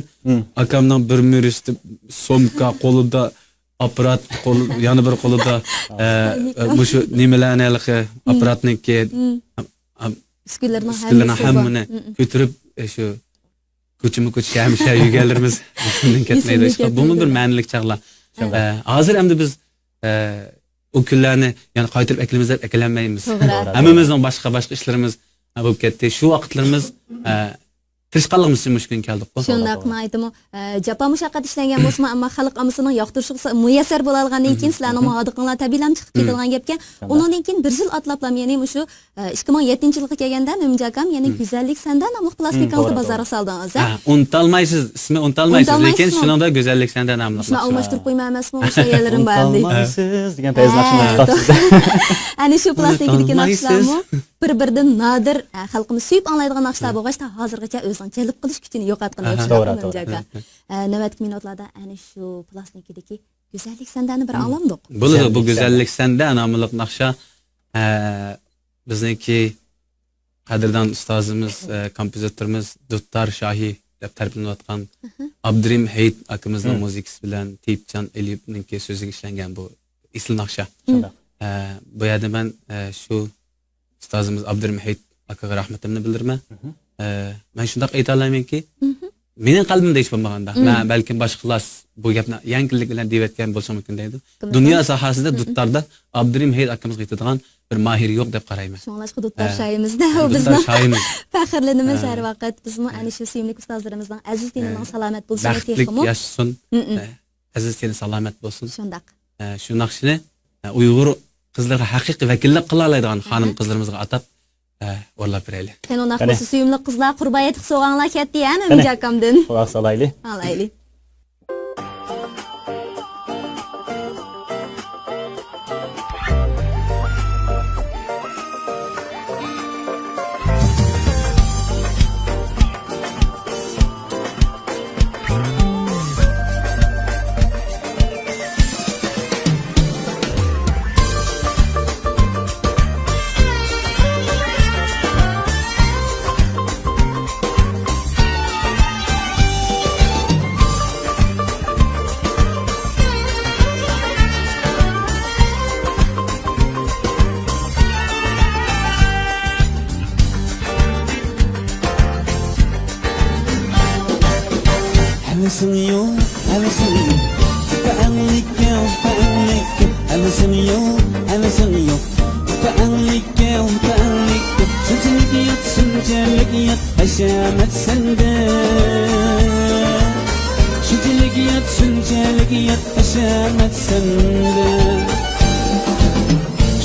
akamning bir muristi somka qo'lida apparat yana bir qo'lida shu nimalarni apparatniki Üsküdarning hammani ko'tarib shu ko'chma-ko'ch hamisha yurganlarimiz bundan ketmaydi. Bu bir ma'nilik chaqlar. Hozir endi biz o kunlarni yana qaytarib akalanmaymiz. Hammamizning boshqa ishlarimiz bo'lib ketdi. Shu vaqtlarimiz tirishqanligimiz uchun mushkul keldik. Shundaqmi aytdim. Japa mushaqqat ishlangan bo'lsa, ammo xalq amisining yoqtirishi muyassar bo'lalgandan keyin sizlarning muhodiqinglar tabiiylam chiqib ketadigan gapga. Undan keyin bir yil atlablam, ya'ni shu 2007-yilga kelganda Memjakam, ya'ni go'zallik sanda nomli plastikangizni bozorga soldingiz. Unutalmaysiz, ismi unutalmaysiz, lekin shuningda go'zallik sanda nomli. Shuni almashtirib qo'ymayapsizmi? O'sha yerlarim bor deydi. Unutalmaysiz degan tez naqshni tutasiz. Ana shu plastikdagi naqshlarmi bir-biridan nadir xalqimiz suyib anglaydigan naqshlar bo'lg'achda hozirgacha o'zini jalb qilish kuchini yo'qotgan Memjaka. Navbatgi minutlarda ana shu plastikdagi go'zallik sandani bir anglamdik. Bu go'zallik sanda nomli naqsha bizniki qadrdon ustozimiz, kompozitorimiz Duttar Shohi deb ta'riflanayotgan Abdurim Hayit akamizning muzikasi bilan Tepjan Eliyevninki so'ziga ishlangan bu isl naqsha. Bu yerda men shu ustozimiz Abdurim Hayit akaga rahmatimni bildiraman. Men shunday ayta olamanki, mening qalbimda hech bo'lmaganda, men balkim boshqalar bu gapni yangilik bilan deyotgan bo'lsa mumkin deydi. Dunyo sohasida Duttarda Abdurim Hayit akamizga aytadigan bir mahir yo'q deb qarayman. Shunlashqa Duttar shoyimizda u bizning faxrlanamiz har vaqt. Bizning ana shu suyimli ustozlarimizning aziz dinining salomat bo'lishini tileyman. Yashsin. Aziz dini salomat bo'lsin. Shundaq. Shu naqshni Uyg'ur qizlarga haqiqiy vakillik qila oladigan xonim qizlarimizga atab o'rlab beraylik. Sen ona xos suyimli qizlar qurbayat so'g'anlar ketdi ya Memjakamdan. Quloq solaylik. Alaylik.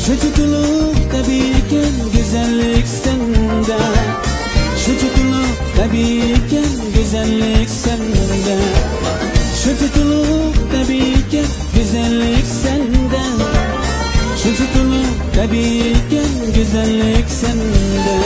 Şu Şu tutluk tabiiken güzellik sende. Şu tutluk tabiiken güzellik sende. Şu tutluk tabiiken güzellik sende. Şu tutluk tabiiken güzellik sende.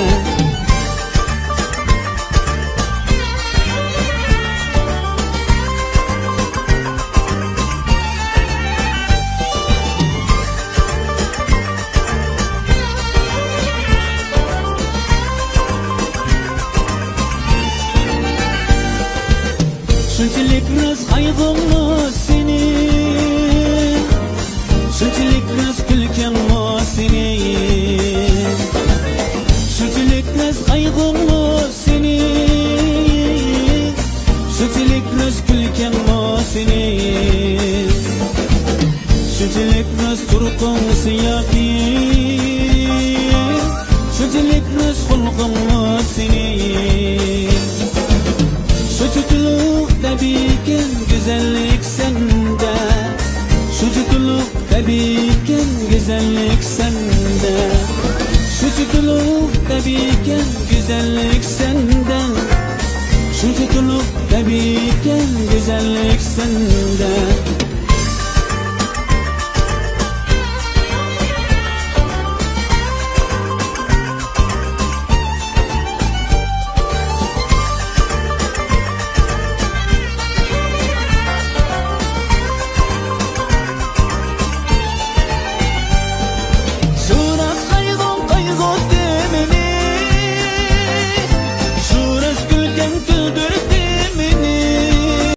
Şunçilik biraz kaygımlı senin, şunçilik biraz külkenli senin. Şunçilik biraz kaygımlı senin, şunçilik biraz külkenli senin. Şunçilik biraz turqun siyakin, şunçilik biraz hulqumlu senin. Şu tutluk tabiiken güzellik sende. Şu tutluk tabiiken güzellik sende. Şu tutluk tabiiken güzellik sende. Şu tutluk tabiiken güzellik sende.